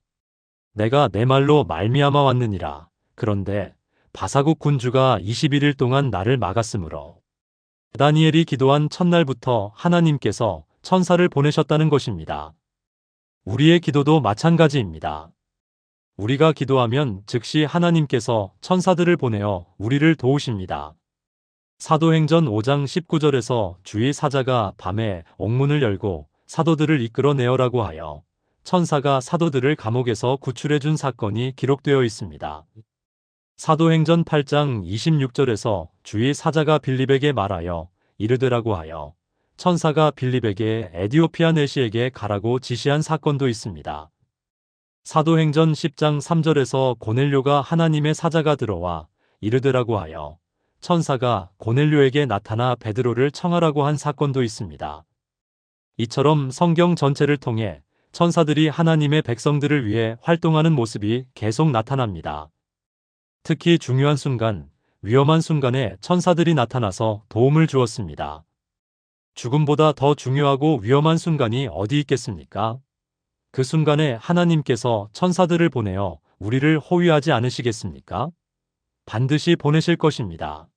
A: 내가 내 말로 말미암아 왔느니라. 그런데 바사국 군주가 21일 동안 나를 막았으므로 다니엘이 기도한 첫날부터 하나님께서 천사를 보내셨다는 것입니다. 우리의 기도도 마찬가지입니다. 우리가 기도하면 즉시 하나님께서 천사들을 보내어 우리를 도우십니다. 사도행전 5장 19절에서 주의 사자가 밤에 옥문을 열고 사도들을 이끌어내어라고 하여 천사가 사도들을 감옥에서 구출해준 사건이 기록되어 있습니다. 사도행전 8장 26절에서 주의 사자가 빌립에게 말하여 이르되라고 하여 천사가 빌립에게 에디오피아 내시에게 가라고 지시한 사건도 있습니다. 사도행전 10장 3절에서 고넬료가 하나님의 사자가 들어와 이르되라고 하여 천사가 고넬료에게 나타나 베드로를 청하라고 한 사건도 있습니다. 이처럼 성경 전체를 통해 천사들이 하나님의 백성들을 위해 활동하는 모습이 계속 나타납니다. 특히 중요한 순간, 위험한 순간에 천사들이 나타나서 도움을 주었습니다. 죽음보다 더 중요하고 위험한 순간이 어디 있겠습니까? 그 순간에 하나님께서 천사들을 보내어 우리를 호위하지 않으시겠습니까? 반드시 보내실 것입니다.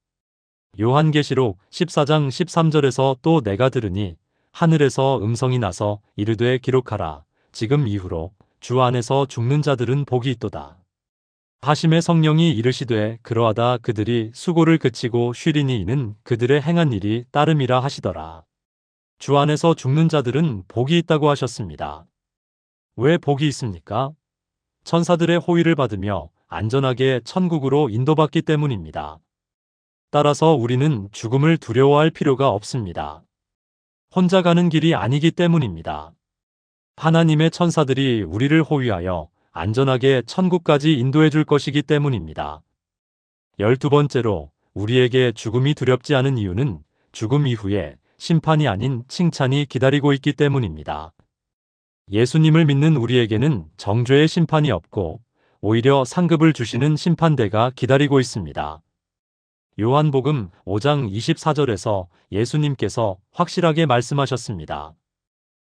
A: 요한계시록 14장 13절에서 또 내가 들으니 하늘에서 음성이 나서 이르되 기록하라. 지금 이후로 주 안에서 죽는 자들은 복이 있도다. 하심의 성령이 이르시되 그러하다 그들이 수고를 그치고 쉬리니 이는 그들의 행한 일이 따름이라 하시더라. 주 안에서 죽는 자들은 복이 있다고 하셨습니다. 왜 복이 있습니까? 천사들의 호의를 받으며 안전하게 천국으로 인도받기 때문입니다. 따라서 우리는 죽음을 두려워할 필요가 없습니다. 혼자 가는 길이 아니기 때문입니다. 하나님의 천사들이 우리를 호위하여 안전하게 천국까지 인도해 줄 것이기 때문입니다. 12번째로 우리에게 죽음이 두렵지 않은 이유는 죽음 이후에 심판이 아닌 칭찬이 기다리고 있기 때문입니다. 예수님을 믿는 우리에게는 정죄의 심판이 없고 오히려 상급을 주시는 심판대가 기다리고 있습니다. 요한복음 5장 24절에서 예수님께서 확실하게 말씀하셨습니다.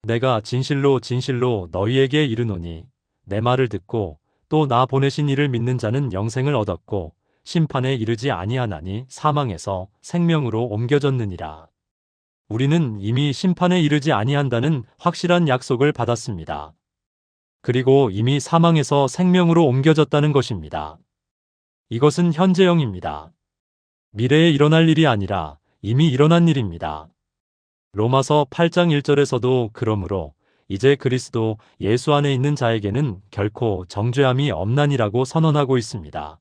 A: 내가 진실로 진실로 너희에게 이르노니 내 말을 듣고 또 나 보내신 이를 믿는 자는 영생을 얻었고 심판에 이르지 아니하나니 사망에서 생명으로 옮겨졌느니라. 우리는 이미 심판에 이르지 아니한다는 확실한 약속을 받았습니다. 그리고 이미 사망에서 생명으로 옮겨졌다는 것입니다. 이것은 현재형입니다. 미래에 일어날 일이 아니라 이미 일어난 일입니다. 로마서 8장 1절에서도 그러므로 이제 그리스도 예수 안에 있는 자에게는 결코 정죄함이 없나니라고 선언하고 있습니다.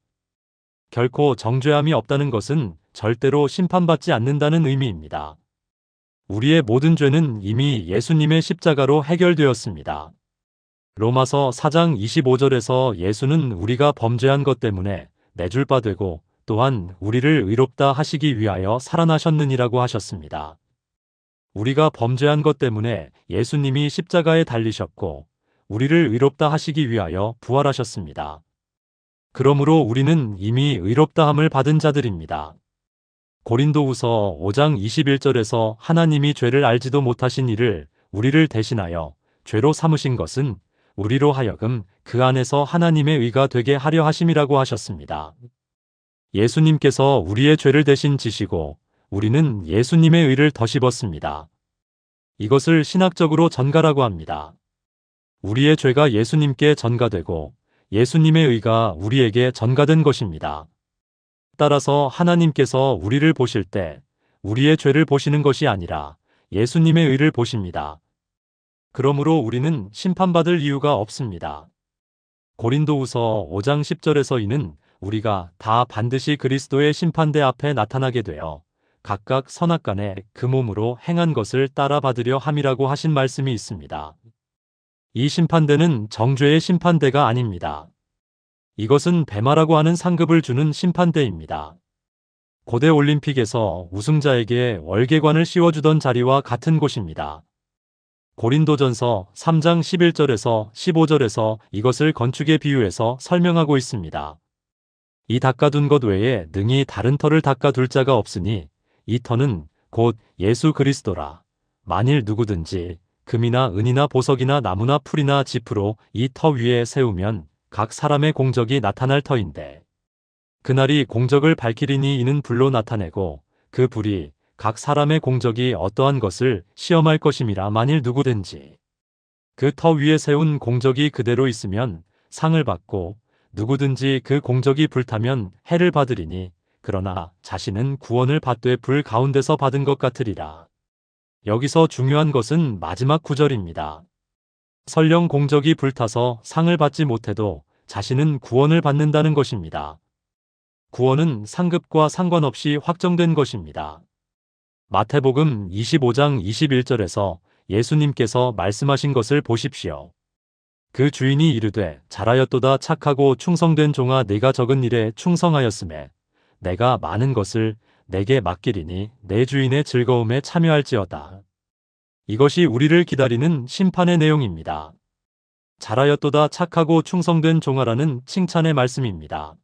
A: 결코 정죄함이 없다는 것은 절대로 심판받지 않는다는 의미입니다. 우리의 모든 죄는 이미 예수님의 십자가로 해결되었습니다. 로마서 4장 25절에서 예수는 우리가 범죄한 것 때문에 내줄 바 되고 또한 우리를 의롭다 하시기 위하여 살아나셨느니라고 하셨습니다. 우리가 범죄한 것 때문에 예수님이 십자가에 달리셨고 우리를 의롭다 하시기 위하여 부활하셨습니다. 그러므로 우리는 이미 의롭다함을 받은 자들입니다. 고린도후서 5장 21절에서 하나님이 죄를 알지도 못하신 이를 우리를 대신하여 죄로 삼으신 것은 우리로 하여금 그 안에서 하나님의 의가 되게 하려 하심이라고 하셨습니다. 예수님께서 우리의 죄를 대신 지시고 우리는 예수님의 의를 덧입었습니다. 이것을 신학적으로 전가라고 합니다. 우리의 죄가 예수님께 전가되고 예수님의 의가 우리에게 전가된 것입니다. 따라서 하나님께서 우리를 보실 때 우리의 죄를 보시는 것이 아니라 예수님의 의를 보십니다. 그러므로 우리는 심판받을 이유가 없습니다. 고린도후서 5장 10절에서 이는 우리가 다 반드시 그리스도의 심판대 앞에 나타나게 되어 각각 선악간에 그 몸으로 행한 것을 따라 받으려 함이라고 하신 말씀이 있습니다. 이 심판대는 정죄의 심판대가 아닙니다. 이것은 배마라고 하는 상급을 주는 심판대입니다. 고대 올림픽에서 우승자에게 월계관을 씌워주던 자리와 같은 곳입니다. 고린도전서 3장 11절에서 15절에서 이것을 건축에 비유해서 설명하고 있습니다. 이 닦아둔 것 외에 능히 다른 터를 닦아둘 자가 없으니 이 터는 곧 예수 그리스도라. 만일 누구든지 금이나 은이나 보석이나 나무나 풀이나 짚으로 이 터 위에 세우면 각 사람의 공적이 나타날 터인데 그날이 공적을 밝히리니 이는 불로 나타내고 그 불이 각 사람의 공적이 어떠한 것을 시험할 것임이라. 만일 누구든지 그 터 위에 세운 공적이 그대로 있으면 상을 받고 누구든지 그 공적이 불타면 해를 받으리니 그러나 자신은 구원을 받되 불 가운데서 받은 것 같으리라. 여기서 중요한 것은 마지막 구절입니다. 설령 공적이 불타서 상을 받지 못해도 자신은 구원을 받는다는 것입니다. 구원은 상급과 상관없이 확정된 것입니다. 마태복음 25장 21절에서 예수님께서 말씀하신 것을 보십시오. 그 주인이 이르되 잘하였도다 착하고 충성된 종아 네가 적은 일에 충성하였음에 내가 많은 것을 내게 맡기리니 내 주인의 즐거움에 참여할지어다. 이것이 우리를 기다리는 심판의 내용입니다. 잘하였도다 착하고 충성된 종아라는 칭찬의 말씀입니다.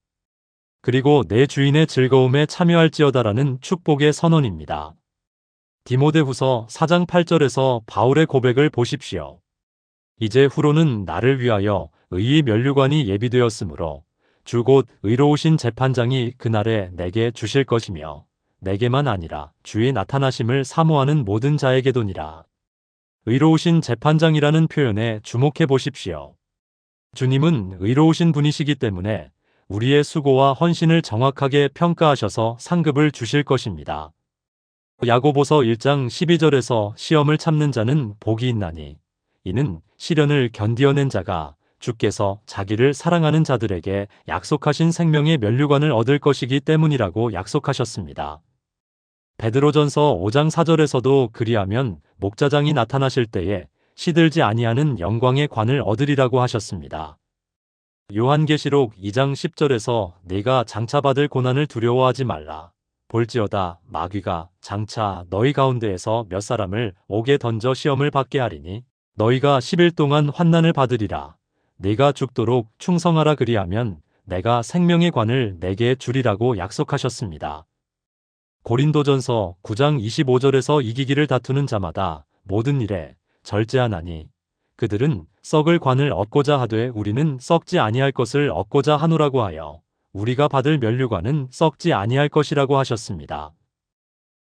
A: 그리고 내 주인의 즐거움에 참여할지어다라는 축복의 선언입니다. 디모데후서 4장 8절에서 바울의 고백을 보십시오. 이제 후로는 나를 위하여 의의 면류관이 예비되었으므로 주 곧 의로우신 재판장이 그날에 내게 주실 것이며 내게만 아니라 주의 나타나심을 사모하는 모든 자에게도니라. 의로우신 재판장이라는 표현에 주목해 보십시오. 주님은 의로우신 분이시기 때문에 우리의 수고와 헌신을 정확하게 평가하셔서 상급을 주실 것입니다. 야고보서 1장 12절에서 시험을 참는 자는 복이 있나니 이는 시련을 견디어낸 자가 주께서 자기를 사랑하는 자들에게 약속하신 생명의 면류관을 얻을 것이기 때문이라고 약속하셨습니다. 베드로전서 5장 4절에서도 그리하면 목자장이 나타나실 때에 시들지 아니하는 영광의 관을 얻으리라고 하셨습니다. 요한계시록 2장 10절에서 네가 장차 받을 고난을 두려워하지 말라. 볼지어다 마귀가 장차 너희 가운데에서 몇 사람을 옥에 던져 시험을 받게 하리니 너희가 10일 동안 환난을 받으리라. 네가 죽도록 충성하라 그리하면 내가 생명의 관을 내게 주리라고 약속하셨습니다. 고린도전서 9장 25절에서 이기기를 다투는 자마다 모든 일에 절제하나니 그들은 썩을 관을 얻고자 하되 우리는 썩지 아니할 것을 얻고자 하노라고 하여 우리가 받을 면류관은 썩지 아니할 것이라고 하셨습니다.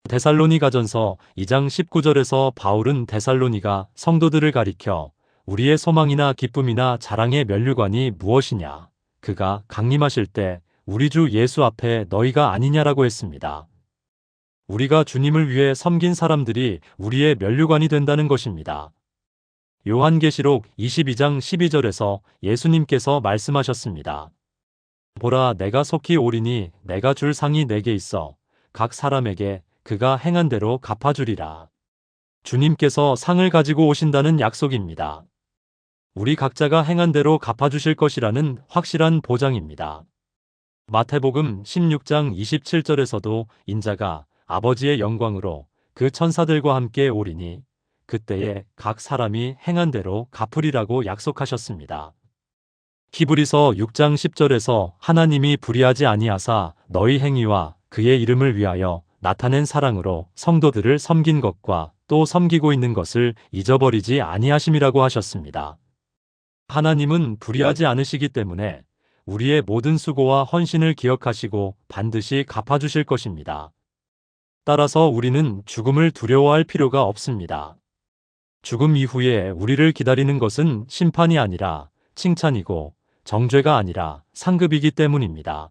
A: 데살로니가전서 2장 19절에서 바울은 데살로니가 성도들을 가리켜 우리의 소망이나 기쁨이나 자랑의 면류관이 무엇이냐 그가 강림하실 때 우리 주 예수 앞에 너희가 아니냐라고 했습니다. 우리가 주님을 위해 섬긴 사람들이 우리의 면류관이 된다는 것입니다. 요한계시록 22장 12절에서 예수님께서 말씀하셨습니다. 보라 내가 속히 오리니 내가 줄 상이 내게 있어 각 사람에게 그가 행한 대로 갚아주리라. 주님께서 상을 가지고 오신다는 약속입니다. 우리 각자가 행한 대로 갚아주실 것이라는 확실한 보장입니다. 마태복음 16장 27절에서도 인자가 아버지의 영광으로 그 천사들과 함께 오리니 그때에 각 사람이 행한 대로 갚으리라고 약속하셨습니다. 히브리서 6장 10절에서 하나님이 불의하지 아니하사 너희 행위와 그의 이름을 위하여 나타낸 사랑으로 성도들을 섬긴 것과 또 섬기고 있는 것을 잊어버리지 아니하심이라고 하셨습니다. 하나님은 불의하지 않으시기 때문에 우리의 모든 수고와 헌신을 기억하시고 반드시 갚아주실 것입니다. 따라서 우리는 죽음을 두려워할 필요가 없습니다. 죽음 이후에 우리를 기다리는 것은 심판이 아니라 칭찬이고 정죄가 아니라 상급이기 때문입니다.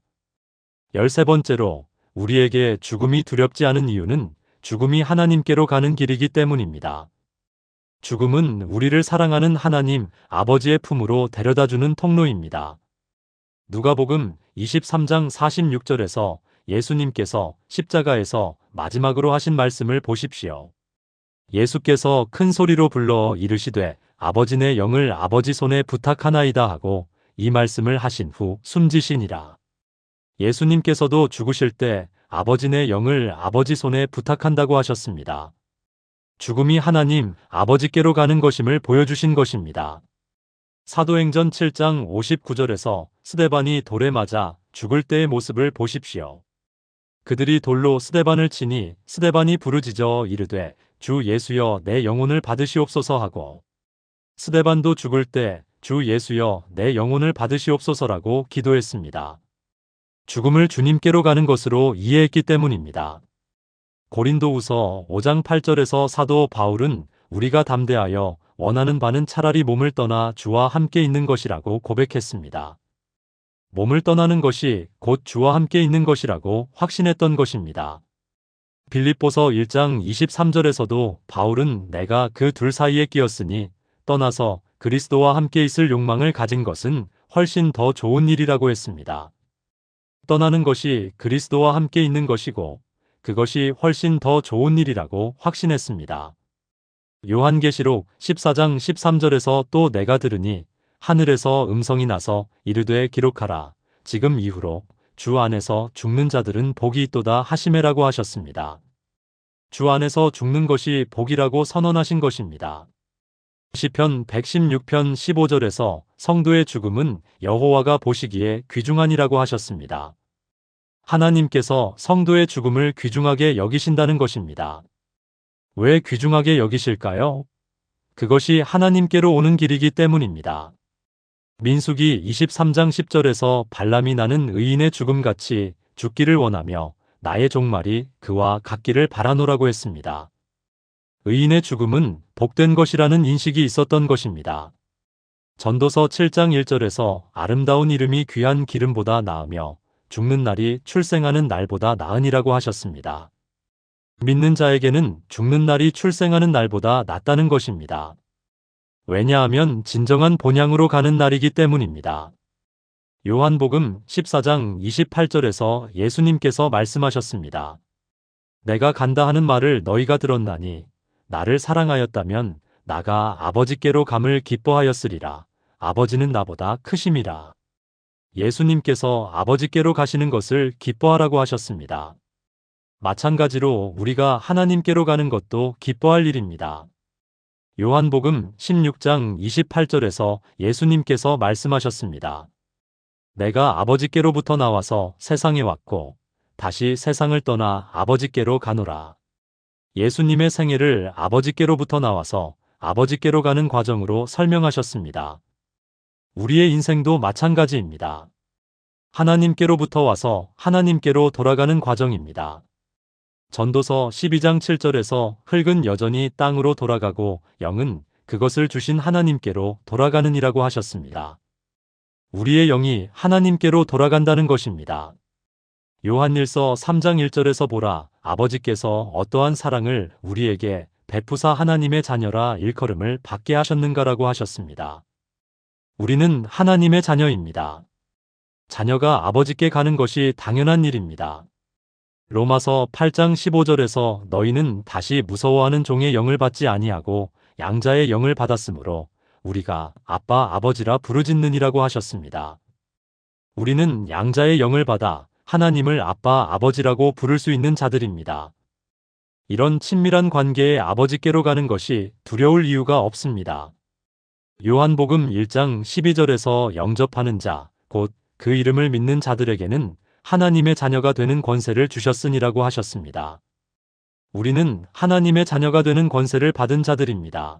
A: 13번째로 우리에게 죽음이 두렵지 않은 이유는 죽음이 하나님께로 가는 길이기 때문입니다. 죽음은 우리를 사랑하는 하나님 아버지의 품으로 데려다주는 통로입니다. 누가복음 23장 46절에서 예수님께서 십자가에서 마지막으로 하신 말씀을 보십시오. 예수께서 큰 소리로 불러 이르시되 아버지 내 영을 아버지 손에 부탁하나이다 하고 이 말씀을 하신 후 숨지시니라. 예수님께서도 죽으실 때 아버지 내 영을 아버지 손에 부탁한다고 하셨습니다. 죽음이 하나님 아버지께로 가는 것임을 보여주신 것입니다. 사도행전 7장 59절에서 스데반이 돌에 맞아 죽을 때의 모습을 보십시오. 그들이 돌로 스데반을 치니 스데반이 부르짖어 이르되 주 예수여 내 영혼을 받으시옵소서 하고 스데반도 죽을 때 주 예수여 내 영혼을 받으시옵소서라고 기도했습니다. 죽음을 주님께로 가는 것으로 이해했기 때문입니다. 고린도후서 5장 8절에서 사도 바울은 우리가 담대하여 원하는 바는 차라리 몸을 떠나 주와 함께 있는 것이라고 고백했습니다. 몸을 떠나는 것이 곧 주와 함께 있는 것이라고 확신했던 것입니다. 빌립보서 1장 23절에서도 바울은 내가 그 둘 사이에 끼었으니 떠나서 그리스도와 함께 있을 욕망을 가진 것은 훨씬 더 좋은 일이라고 했습니다. 떠나는 것이 그리스도와 함께 있는 것이고 그것이 훨씬 더 좋은 일이라고 확신했습니다. 요한계시록 14장 13절에서 또 내가 들으니 하늘에서 음성이 나서 이르되 기록하라. 지금 이후로 주 안에서 죽는 자들은 복이 있도다 하시매라고 하셨습니다. 주 안에서 죽는 것이 복이라고 선언하신 것입니다. 시편 116편 15절에서 성도의 죽음은 여호와가 보시기에 귀중하니라고 하셨습니다. 하나님께서 성도의 죽음을 귀중하게 여기신다는 것입니다. 왜 귀중하게 여기실까요? 그것이 하나님께로 오는 길이기 때문입니다. 민수기 23장 10절에서 발람이 나는 의인의 죽음같이 죽기를 원하며 나의 종말이 그와 같기를 바라노라고 했습니다. 의인의 죽음은 복된 것이라는 인식이 있었던 것입니다. 전도서 7장 1절에서 아름다운 이름이 귀한 기름보다 나으며 죽는 날이 출생하는 날보다 나으니라고 하셨습니다. 믿는 자에게는 죽는 날이 출생하는 날보다 낫다는 것입니다. 왜냐하면 진정한 본향으로 가는 날이기 때문입니다. 요한복음 14장 28절에서 예수님께서 말씀하셨습니다. 내가 간다 하는 말을 너희가 들었나니 나를 사랑하였다면 나가 아버지께로 감을 기뻐하였으리라. 아버지는 나보다 크심이라. 예수님께서 아버지께로 가시는 것을 기뻐하라고 하셨습니다. 마찬가지로 우리가 하나님께로 가는 것도 기뻐할 일입니다. 요한복음 16장 28절에서 예수님께서 말씀하셨습니다. 내가 아버지께로부터 나와서 세상에 왔고 다시 세상을 떠나 아버지께로 가노라. 예수님의 생애를 아버지께로부터 나와서 아버지께로 가는 과정으로 설명하셨습니다. 우리의 인생도 마찬가지입니다. 하나님께로부터 와서 하나님께로 돌아가는 과정입니다. 전도서 12장 7절에서 흙은 여전히 땅으로 돌아가고 영은 그것을 주신 하나님께로 돌아가느니라고 하셨습니다. 우리의 영이 하나님께로 돌아간다는 것입니다. 요한일서 3장 1절에서 보라, 아버지께서 어떠한 사랑을 우리에게 베푸사 하나님의 자녀라 일컬음을 받게 하셨는가라고 하셨습니다. 우리는 하나님의 자녀입니다. 자녀가 아버지께 가는 것이 당연한 일입니다. 로마서 8장 15절에서 너희는 다시 무서워하는 종의 영을 받지 아니하고 양자의 영을 받았으므로 우리가 아빠 아버지라 부르짖느니라고 하셨습니다. 우리는 양자의 영을 받아 하나님을 아빠 아버지라고 부를 수 있는 자들입니다. 이런 친밀한 관계에 아버지께로 가는 것이 두려울 이유가 없습니다. 요한복음 1장 12절에서 영접하는 자, 곧 그 이름을 믿는 자들에게는 하나님의 자녀가 되는 권세를 주셨으니라고 하셨습니다. 우리는 하나님의 자녀가 되는 권세를 받은 자들입니다.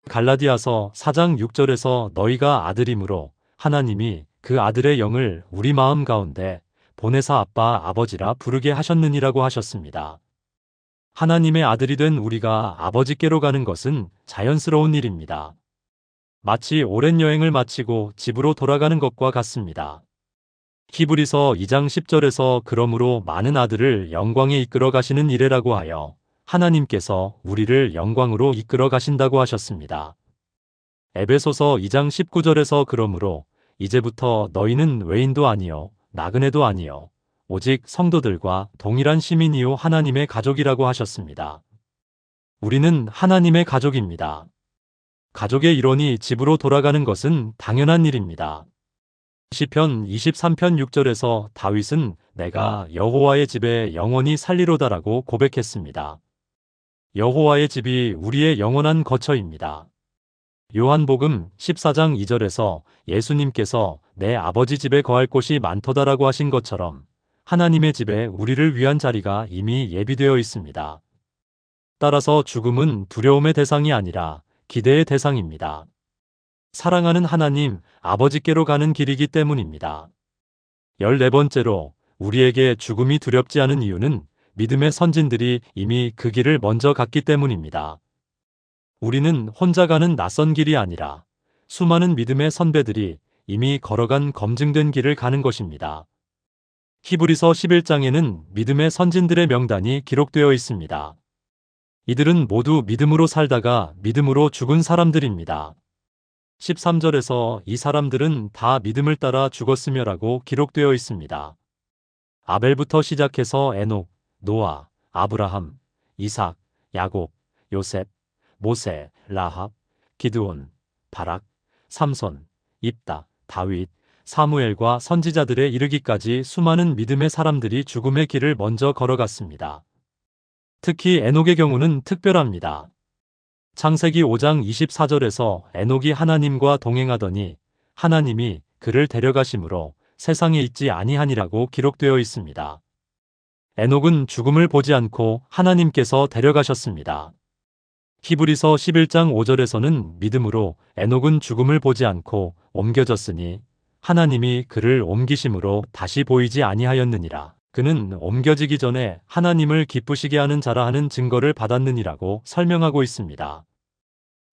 A: 갈라디아서 4장 6절에서 너희가 아들이므로 하나님이 그 아들의 영을 우리 마음 가운데 보내사 아빠 아버지라 부르게 하셨느니라고 하셨습니다. 하나님의 아들이 된 우리가 아버지께로 가는 것은 자연스러운 일입니다. 마치 오랜 여행을 마치고 집으로 돌아가는 것과 같습니다. 히브리서 2장 10절에서 그러므로 많은 아들을 영광에 이끌어 가시는 이래라고 하여 하나님께서 우리를 영광으로 이끌어 가신다고 하셨습니다. 에베소서 2장 19절에서 그러므로 이제부터 너희는 외인도 아니요 나그네도 아니요 오직 성도들과 동일한 시민이요 하나님의 가족이라고 하셨습니다. 우리는 하나님의 가족입니다. 가족의 일원이 집으로 돌아가는 것은 당연한 일입니다. 시편 23편 6절에서 다윗은 내가 여호와의 집에 영원히 살리로다라고 고백했습니다. 여호와의 집이 우리의 영원한 거처입니다. 요한복음 14장 2절에서 예수님께서 내 아버지 집에 거할 곳이 많도다라고 하신 것처럼 하나님의 집에 우리를 위한 자리가 이미 예비되어 있습니다. 따라서 죽음은 두려움의 대상이 아니라 기대의 대상입니다. 사랑하는 하나님, 아버지께로 가는 길이기 때문입니다. 14번째로 우리에게 죽음이 두렵지 않은 이유는 믿음의 선진들이 이미 그 길을 먼저 갔기 때문입니다. 우리는 혼자 가는 낯선 길이 아니라 수많은 믿음의 선배들이 이미 걸어간 검증된 길을 가는 것입니다. 히브리서 11장에는 믿음의 선진들의 명단이 기록되어 있습니다. 이들은 모두 믿음으로 살다가 믿음으로 죽은 사람들입니다. 13절에서 이 사람들은 다 믿음을 따라 죽었으며라고 기록되어 있습니다. 아벨부터 시작해서 에녹, 노아, 아브라함, 이삭, 야곱, 요셉, 모세, 라합, 기드온, 바락, 삼손, 입다, 다윗, 사무엘과 선지자들에 이르기까지 수많은 믿음의 사람들이 죽음의 길을 먼저 걸어갔습니다. 특히 에녹의 경우는 특별합니다. 창세기 5장 24절에서 에녹이 하나님과 동행하더니 하나님이 그를 데려가심으로 세상에 있지 아니하니라고 기록되어 있습니다. 에녹은 죽음을 보지 않고 하나님께서 데려가셨습니다. 히브리서 11장 5절에서는 믿음으로 에녹은 죽음을 보지 않고 옮겨졌으니 하나님이 그를 옮기심으로 다시 보이지 아니하였느니라. 그는 옮겨지기 전에 하나님을 기쁘시게 하는 자라 하는 증거를 받았느니라고 설명하고 있습니다.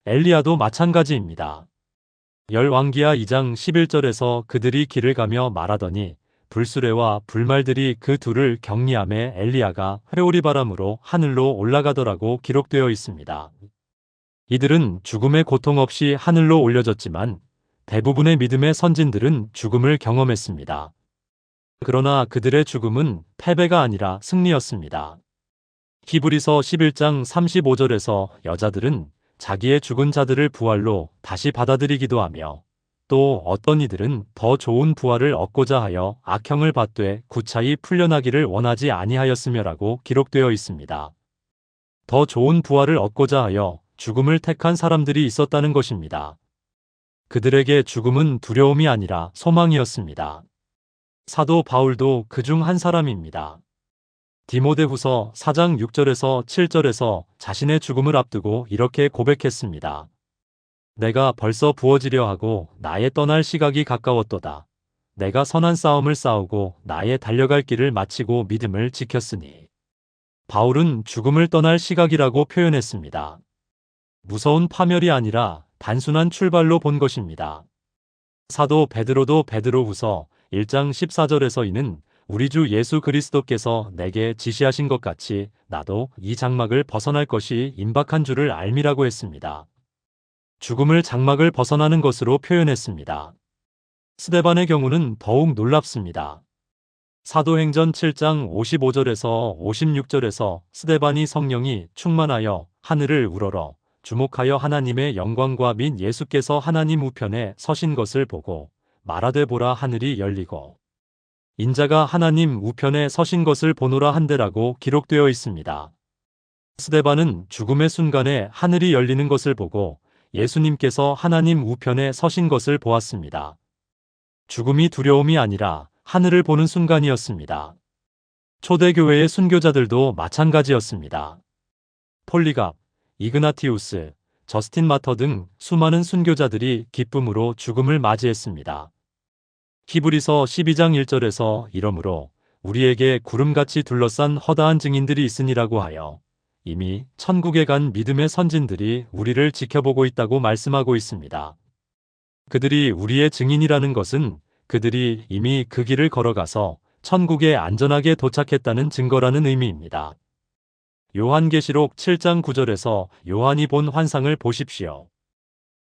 A: 엘리야도 마찬가지입니다. 열왕기하 2장 11절에서 그들이 길을 가며 말하더니 불수레와 불말들이 그 둘을 격리하매 엘리야가 회오리 바람으로 하늘로 올라가더라고 기록되어 있습니다. 이들은 죽음의 고통 없이 하늘로 올려졌지만 대부분의 믿음의 선진들은 죽음을 경험했습니다. 그러나 그들의 죽음은 패배가 아니라 승리였습니다. 히브리서 11장 35절에서 여자들은 자기의 죽은 자들을 부활로 다시 받아들이기도 하며 또 어떤 이들은 더 좋은 부활을 얻고자 하여 악형을 받되 구차히 풀려나기를 원하지 아니하였으며라고 기록되어 있습니다. 더 좋은 부활을 얻고자 하여 죽음을 택한 사람들이 있었다는 것입니다. 그들에게 죽음은 두려움이 아니라 소망이었습니다. 사도 바울도 그중 한 사람입니다. 디모데후서 4장 6절에서 7절에서 자신의 죽음을 앞두고 이렇게 고백했습니다. 내가 벌써 부어지려 하고 나의 떠날 시각이 가까웠도다. 내가 선한 싸움을 싸우고 나의 달려갈 길을 마치고 믿음을 지켰으니. 바울은 죽음을 떠날 시각이라고 표현했습니다. 무서운 파멸이 아니라 단순한 출발로 본 것입니다. 사도 베드로도 베드로후서 1장 14절에서 이는 우리 주 예수 그리스도께서 내게 지시하신 것 같이 나도 이 장막을 벗어날 것이 임박한 줄을 알미라고 했습니다. 죽음을 장막을 벗어나는 것으로 표현했습니다. 스데반의 경우는 더욱 놀랍습니다. 사도행전 7장 55절에서 56절에서 스데반이 성령이 충만하여 하늘을 우러러 주목하여 하나님의 영광과 및 예수께서 하나님 우편에 서신 것을 보고 말하되 보라 하늘이 열리고 인자가 하나님 우편에 서신 것을 보노라 한데라고 기록되어 있습니다. 스데반은 죽음의 순간에 하늘이 열리는 것을 보고 예수님께서 하나님 우편에 서신 것을 보았습니다. 죽음이 두려움이 아니라 하늘을 보는 순간이었습니다. 초대교회의 순교자들도 마찬가지였습니다. 폴리갑, 이그나티우스, 저스틴 마터 등 수많은 순교자들이 기쁨으로 죽음을 맞이했습니다. 히브리서 12장 1절에서 이러므로 우리에게 구름같이 둘러싼 허다한 증인들이 있으니라고 하여 이미 천국에 간 믿음의 선진들이 우리를 지켜보고 있다고 말씀하고 있습니다. 그들이 우리의 증인이라는 것은 그들이 이미 그 길을 걸어가서 천국에 안전하게 도착했다는 증거라는 의미입니다. 요한계시록 7장 9절에서 요한이 본 환상을 보십시오.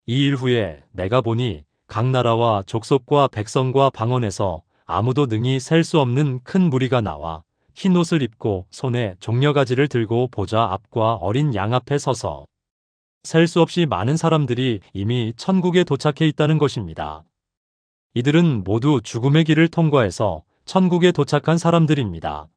A: 이 일 후에 내가 보니 각 나라와 족속과 백성과 방언에서 아무도 능히 셀 수 없는 큰 무리가 나와 흰 옷을 입고 손에 종려가지를 들고 보좌 앞과 어린 양 앞에 서서 셀 수 없이 많은 사람들이 이미 천국에 도착해 있다는 것입니다. 이들은 모두 죽음의 길을 통과해서 천국에 도착한 사람들입니다.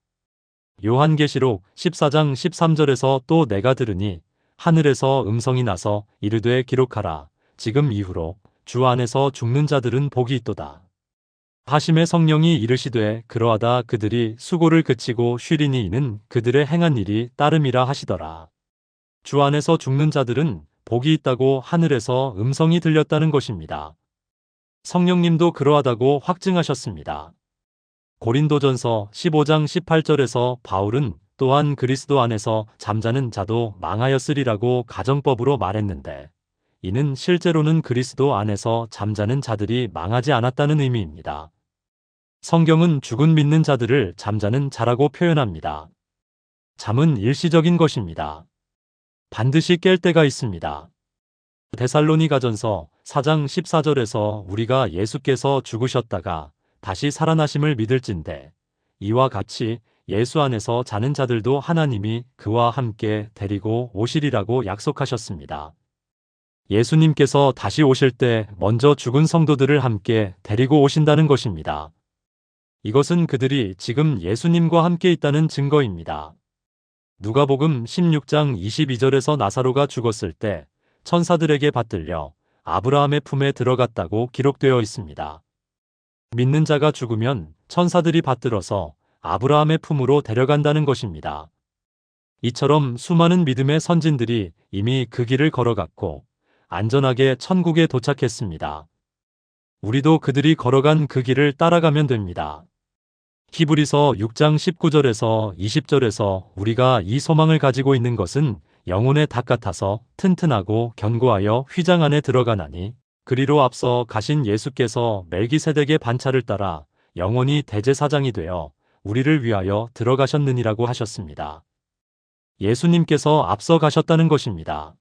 A: 요한계시록 14장 13절에서 또 내가 들으니 하늘에서 음성이 나서 이르되 기록하라. 지금 이후로 주 안에서 죽는 자들은 복이 있도다. 하심의 성령이 이르시되 그러하다 그들이 수고를 그치고 쉬리니 이는 그들의 행한 일이 따름이라 하시더라. 주 안에서 죽는 자들은 복이 있다고 하늘에서 음성이 들렸다는 것입니다. 성령님도 그러하다고 확증하셨습니다. 고린도전서 15장 18절에서 바울은 또한 그리스도 안에서 잠자는 자도 망하였으리라고 가정법으로 말했는데 이는 실제로는 그리스도 안에서 잠자는 자들이 망하지 않았다는 의미입니다. 성경은 죽은 믿는 자들을 잠자는 자라고 표현합니다. 잠은 일시적인 것입니다. 반드시 깰 때가 있습니다. 데살로니가전서 4장 14절에서 우리가 예수께서 죽으셨다가 다시 살아나심을 믿을진대 이와 같이 예수 안에서 자는 자들도 하나님이 그와 함께 데리고 오시리라고 약속하셨습니다. 예수님께서 다시 오실 때 먼저 죽은 성도들을 함께 데리고 오신다는 것입니다. 이것은 그들이 지금 예수님과 함께 있다는 증거입니다. 누가복음 16장 22절에서 나사로가 죽었을 때 천사들에게 받들려 아브라함의 품에 들어갔다고 기록되어 있습니다. 믿는 자가 죽으면 천사들이 받들어서 아브라함의 품으로 데려간다는 것입니다. 이처럼 수많은 믿음의 선진들이 이미 그 길을 걸어갔고 안전하게 천국에 도착했습니다. 우리도 그들이 걸어간 그 길을 따라가면 됩니다. 히브리서 6장 19절에서 20절에서 우리가 이 소망을 가지고 있는 것은 영혼의 닭 같아서 튼튼하고 견고하여 휘장 안에 들어가나니 그리로 앞서 가신 예수께서 멜기세덱의 반차를 따라 영원히 대제사장이 되어 우리를 위하여 들어가셨느니라고 하셨습니다. 예수님께서 앞서 가셨다는 것입니다.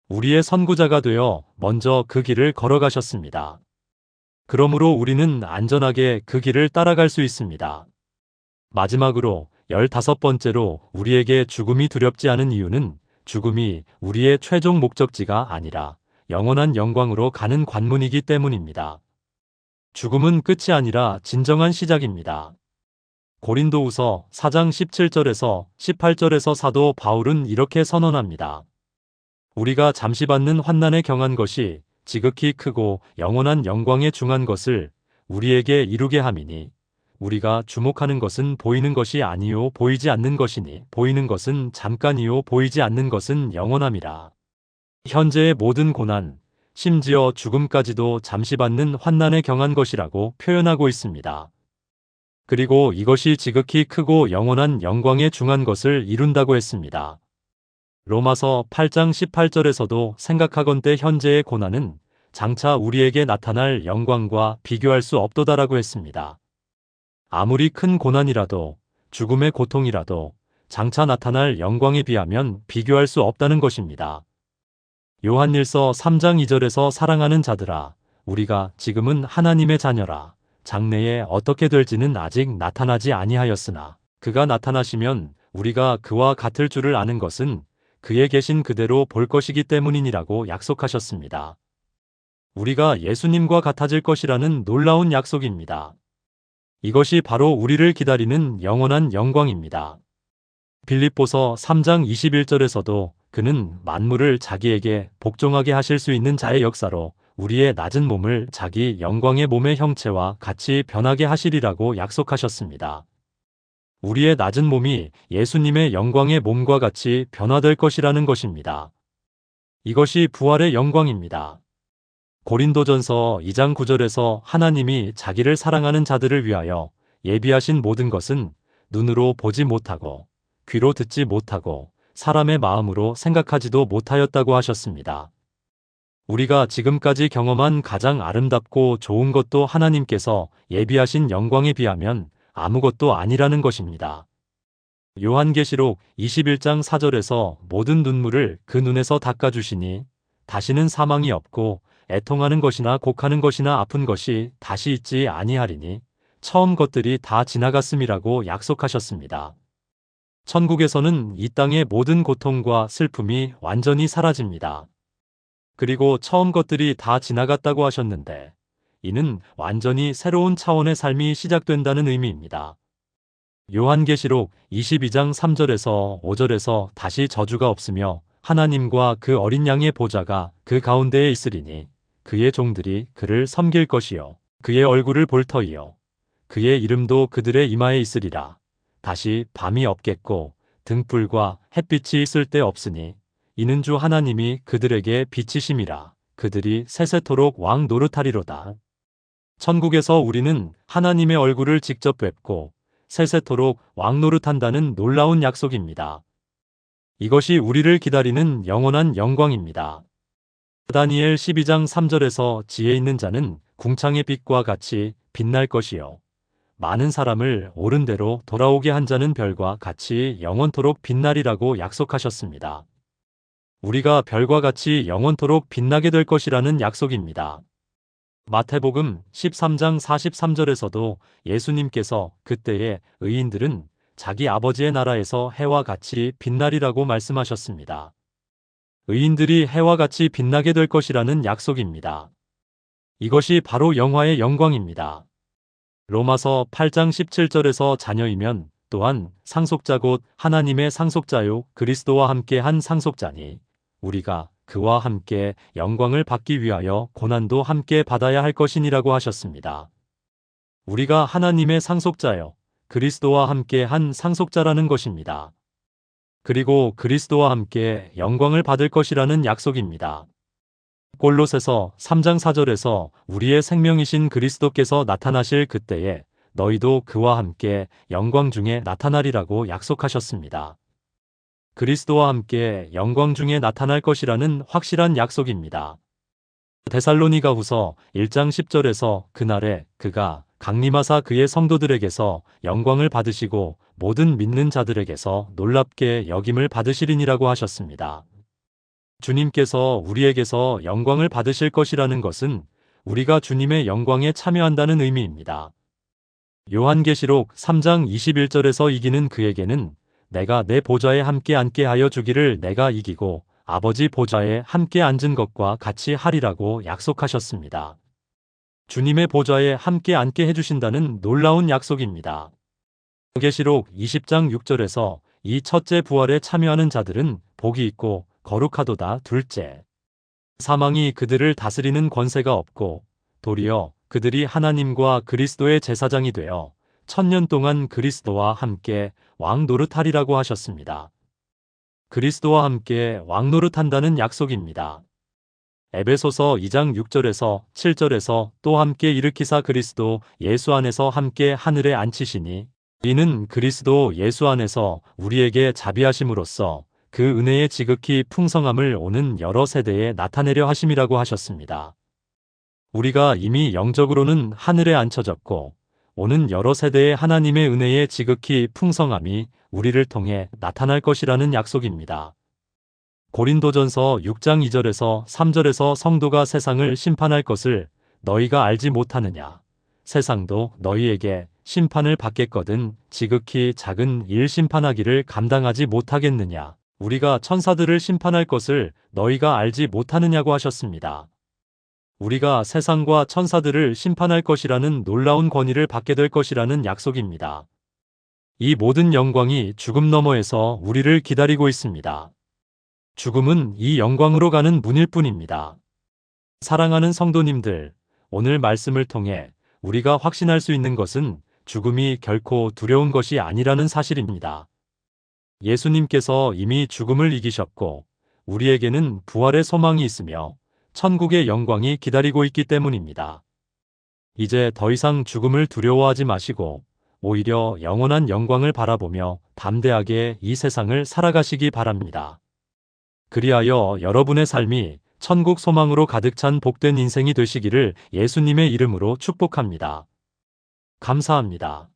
A: 우리의 선구자가 되어 먼저 그 길을 걸어가셨습니다. 그러므로 우리는 안전하게 그 길을 따라갈 수 있습니다. 마지막으로 15번째로 우리에게 죽음이 두렵지 않은 이유는 죽음이 우리의 최종 목적지가 아니라 영원한 영광으로 가는 관문이기 때문입니다. 죽음은 끝이 아니라 진정한 시작입니다. 고린도후서 4장 17절에서 18절에서 사도 바울은 이렇게 선언합니다. 우리가 잠시 받는 환난에 경한 것이 지극히 크고 영원한 영광에 중한 것을 우리에게 이루게 함이니 우리가 주목하는 것은 보이는 것이 아니요 보이지 않는 것이니 보이는 것은 잠깐이요 보이지 않는 것은 영원함이라. 현재의 모든 고난, 심지어 죽음까지도 잠시 받는 환난에 경한 것이라고 표현하고 있습니다. 그리고 이것이 지극히 크고 영원한 영광에 중한 것을 이룬다고 했습니다. 로마서 8장 18절에서도 생각하건대 현재의 고난은 장차 우리에게 나타날 영광과 비교할 수 없도다라고 했습니다. 아무리 큰 고난이라도 죽음의 고통이라도 장차 나타날 영광에 비하면 비교할 수 없다는 것입니다. 요한일서 3장 2절에서 사랑하는 자들아 우리가 지금은 하나님의 자녀라 장래에 어떻게 될지는 아직 나타나지 아니하였으나 그가 나타나시면 우리가 그와 같을 줄을 아는 것은 그에 계신 그대로 볼 것이기 때문이니라고 약속하셨습니다. 우리가 예수님과 같아질 것이라는 놀라운 약속입니다. 이것이 바로 우리를 기다리는 영원한 영광입니다. 빌립보서 3장 21절에서도 그는 만물을 자기에게 복종하게 하실 수 있는 자의 역사로 우리의 낮은 몸을 자기 영광의 몸의 형체와 같이 변하게 하시리라고 약속하셨습니다. 우리의 낮은 몸이 예수님의 영광의 몸과 같이 변화될 것이라는 것입니다. 이것이 부활의 영광입니다. 고린도전서 2장 9절에서 하나님이 자기를 사랑하는 자들을 위하여 예비하신 모든 것은 눈으로 보지 못하고 귀로 듣지 못하고 사람의 마음으로 생각하지도 못하였다고 하셨습니다. 우리가 지금까지 경험한 가장 아름답고 좋은 것도 하나님께서 예비하신 영광에 비하면 아무것도 아니라는 것입니다. 요한계시록 21장 4절에서 모든 눈물을 그 눈에서 닦아주시니 다시는 사망이 없고 애통하는 것이나 곡하는 것이나 아픈 것이 다시 있지 아니하리니 처음 것들이 다 지나갔음이라고 약속하셨습니다. 천국에서는 이 땅의 모든 고통과 슬픔이 완전히 사라집니다. 그리고 처음 것들이 다 지나갔다고 하셨는데 이는 완전히 새로운 차원의 삶이 시작된다는 의미입니다. 요한계시록 22장 3절에서 5절에서 다시 저주가 없으며 하나님과 그 어린 양의 보좌가 그 가운데에 있으리니 그의 종들이 그를 섬길 것이요 그의 얼굴을 볼 터이요 그의 이름도 그들의 이마에 있으리라. 다시 밤이 없겠고 등불과 햇빛이 있을 데 없으니 이는 주 하나님이 그들에게 빛이심이라. 그들이 세세토록 왕 노릇하리로다. 천국에서 우리는 하나님의 얼굴을 직접 뵙고 세세토록 왕 노릇한다는 놀라운 약속입니다. 이것이 우리를 기다리는 영원한 영광입니다. 다니엘 12장 3절에서 지혜 있는 자는 궁창의 빛과 같이 빛날 것이요 많은 사람을 옳은 대로 돌아오게 한 자는 별과 같이 영원토록 빛나리라고 약속하셨습니다. 우리가 별과 같이 영원토록 빛나게 될 것이라는 약속입니다. 마태복음 13장 43절에서도 예수님께서 그때에 의인들은 자기 아버지의 나라에서 해와 같이 빛나리라고 말씀하셨습니다. 의인들이 해와 같이 빛나게 될 것이라는 약속입니다. 이것이 바로 영화의 영광입니다. 로마서 8장 17절에서 자녀이면 또한 상속자 곧 하나님의 상속자요 그리스도와 함께 한 상속자니 우리가 그와 함께 영광을 받기 위하여 고난도 함께 받아야 할 것이니라고 하셨습니다. 우리가 하나님의 상속자요 그리스도와 함께 한 상속자라는 것입니다. 그리고 그리스도와 함께 영광을 받을 것이라는 약속입니다. 골로새서 3장 4절에서 우리의 생명이신 그리스도께서 나타나실 그때에 너희도 그와 함께 영광 중에 나타나리라고 약속하셨습니다. 그리스도와 함께 영광 중에 나타날 것이라는 확실한 약속입니다. 데살로니가후서 1장 10절에서 그날에 그가 강림하사 그의 성도들에게서 영광을 받으시고 모든 믿는 자들에게서 놀랍게 여김을 받으시리니라고 하셨습니다. 주님께서 우리에게서 영광을 받으실 것이라는 것은 우리가 주님의 영광에 참여한다는 의미입니다. 요한계시록 3장 21절에서 이기는 그에게는 내가 내 보좌에 함께 앉게 하여 주기를 내가 이기고 아버지 보좌에 함께 앉은 것과 같이 하리라고 약속하셨습니다. 주님의 보좌에 함께 앉게 해주신다는 놀라운 약속입니다. 계시록 20장 6절에서 이 첫째 부활에 참여하는 자들은 복이 있고 거룩하도다. 둘째, 사망이 그들을 다스리는 권세가 없고 도리어 그들이 하나님과 그리스도의 제사장이 되어 천년 동안 그리스도와 함께 왕노릇하리라고 하셨습니다. 그리스도와 함께 왕노릇한다는 약속입니다. 에베소서 2장 6절에서 7절에서 또 함께 일으키사 그리스도 예수 안에서 함께 하늘에 앉히시니 이는 그리스도 예수 안에서 우리에게 자비하심으로써 그 은혜의 지극히 풍성함을 오는 여러 세대에 나타내려 하심이라고 하셨습니다. 우리가 이미 영적으로는 하늘에 앉혀졌고 오는 여러 세대의 하나님의 은혜의 지극히 풍성함이 우리를 통해 나타날 것이라는 약속입니다. 고린도전서 6장 2절에서 3절에서 성도가 세상을 심판할 것을 너희가 알지 못하느냐. 세상도 너희에게 심판을 받겠거든 지극히 작은 일 심판하기를 감당하지 못하겠느냐. 우리가 천사들을 심판할 것을 너희가 알지 못하느냐고 하셨습니다. 우리가 세상과 천사들을 심판할 것이라는 놀라운 권위를 받게 될 것이라는 약속입니다. 이 모든 영광이 죽음 너머에서 우리를 기다리고 있습니다. 죽음은 이 영광으로 가는 문일 뿐입니다. 사랑하는 성도님들, 오늘 말씀을 통해 우리가 확신할 수 있는 것은 죽음이 결코 두려운 것이 아니라는 사실입니다. 예수님께서 이미 죽음을 이기셨고 우리에게는 부활의 소망이 있으며 천국의 영광이 기다리고 있기 때문입니다. 이제 더 이상 죽음을 두려워하지 마시고 오히려 영원한 영광을 바라보며 담대하게 이 세상을 살아가시기 바랍니다. 그리하여 여러분의 삶이 천국 소망으로 가득 찬 복된 인생이 되시기를 예수님의 이름으로 축복합니다. 감사합니다.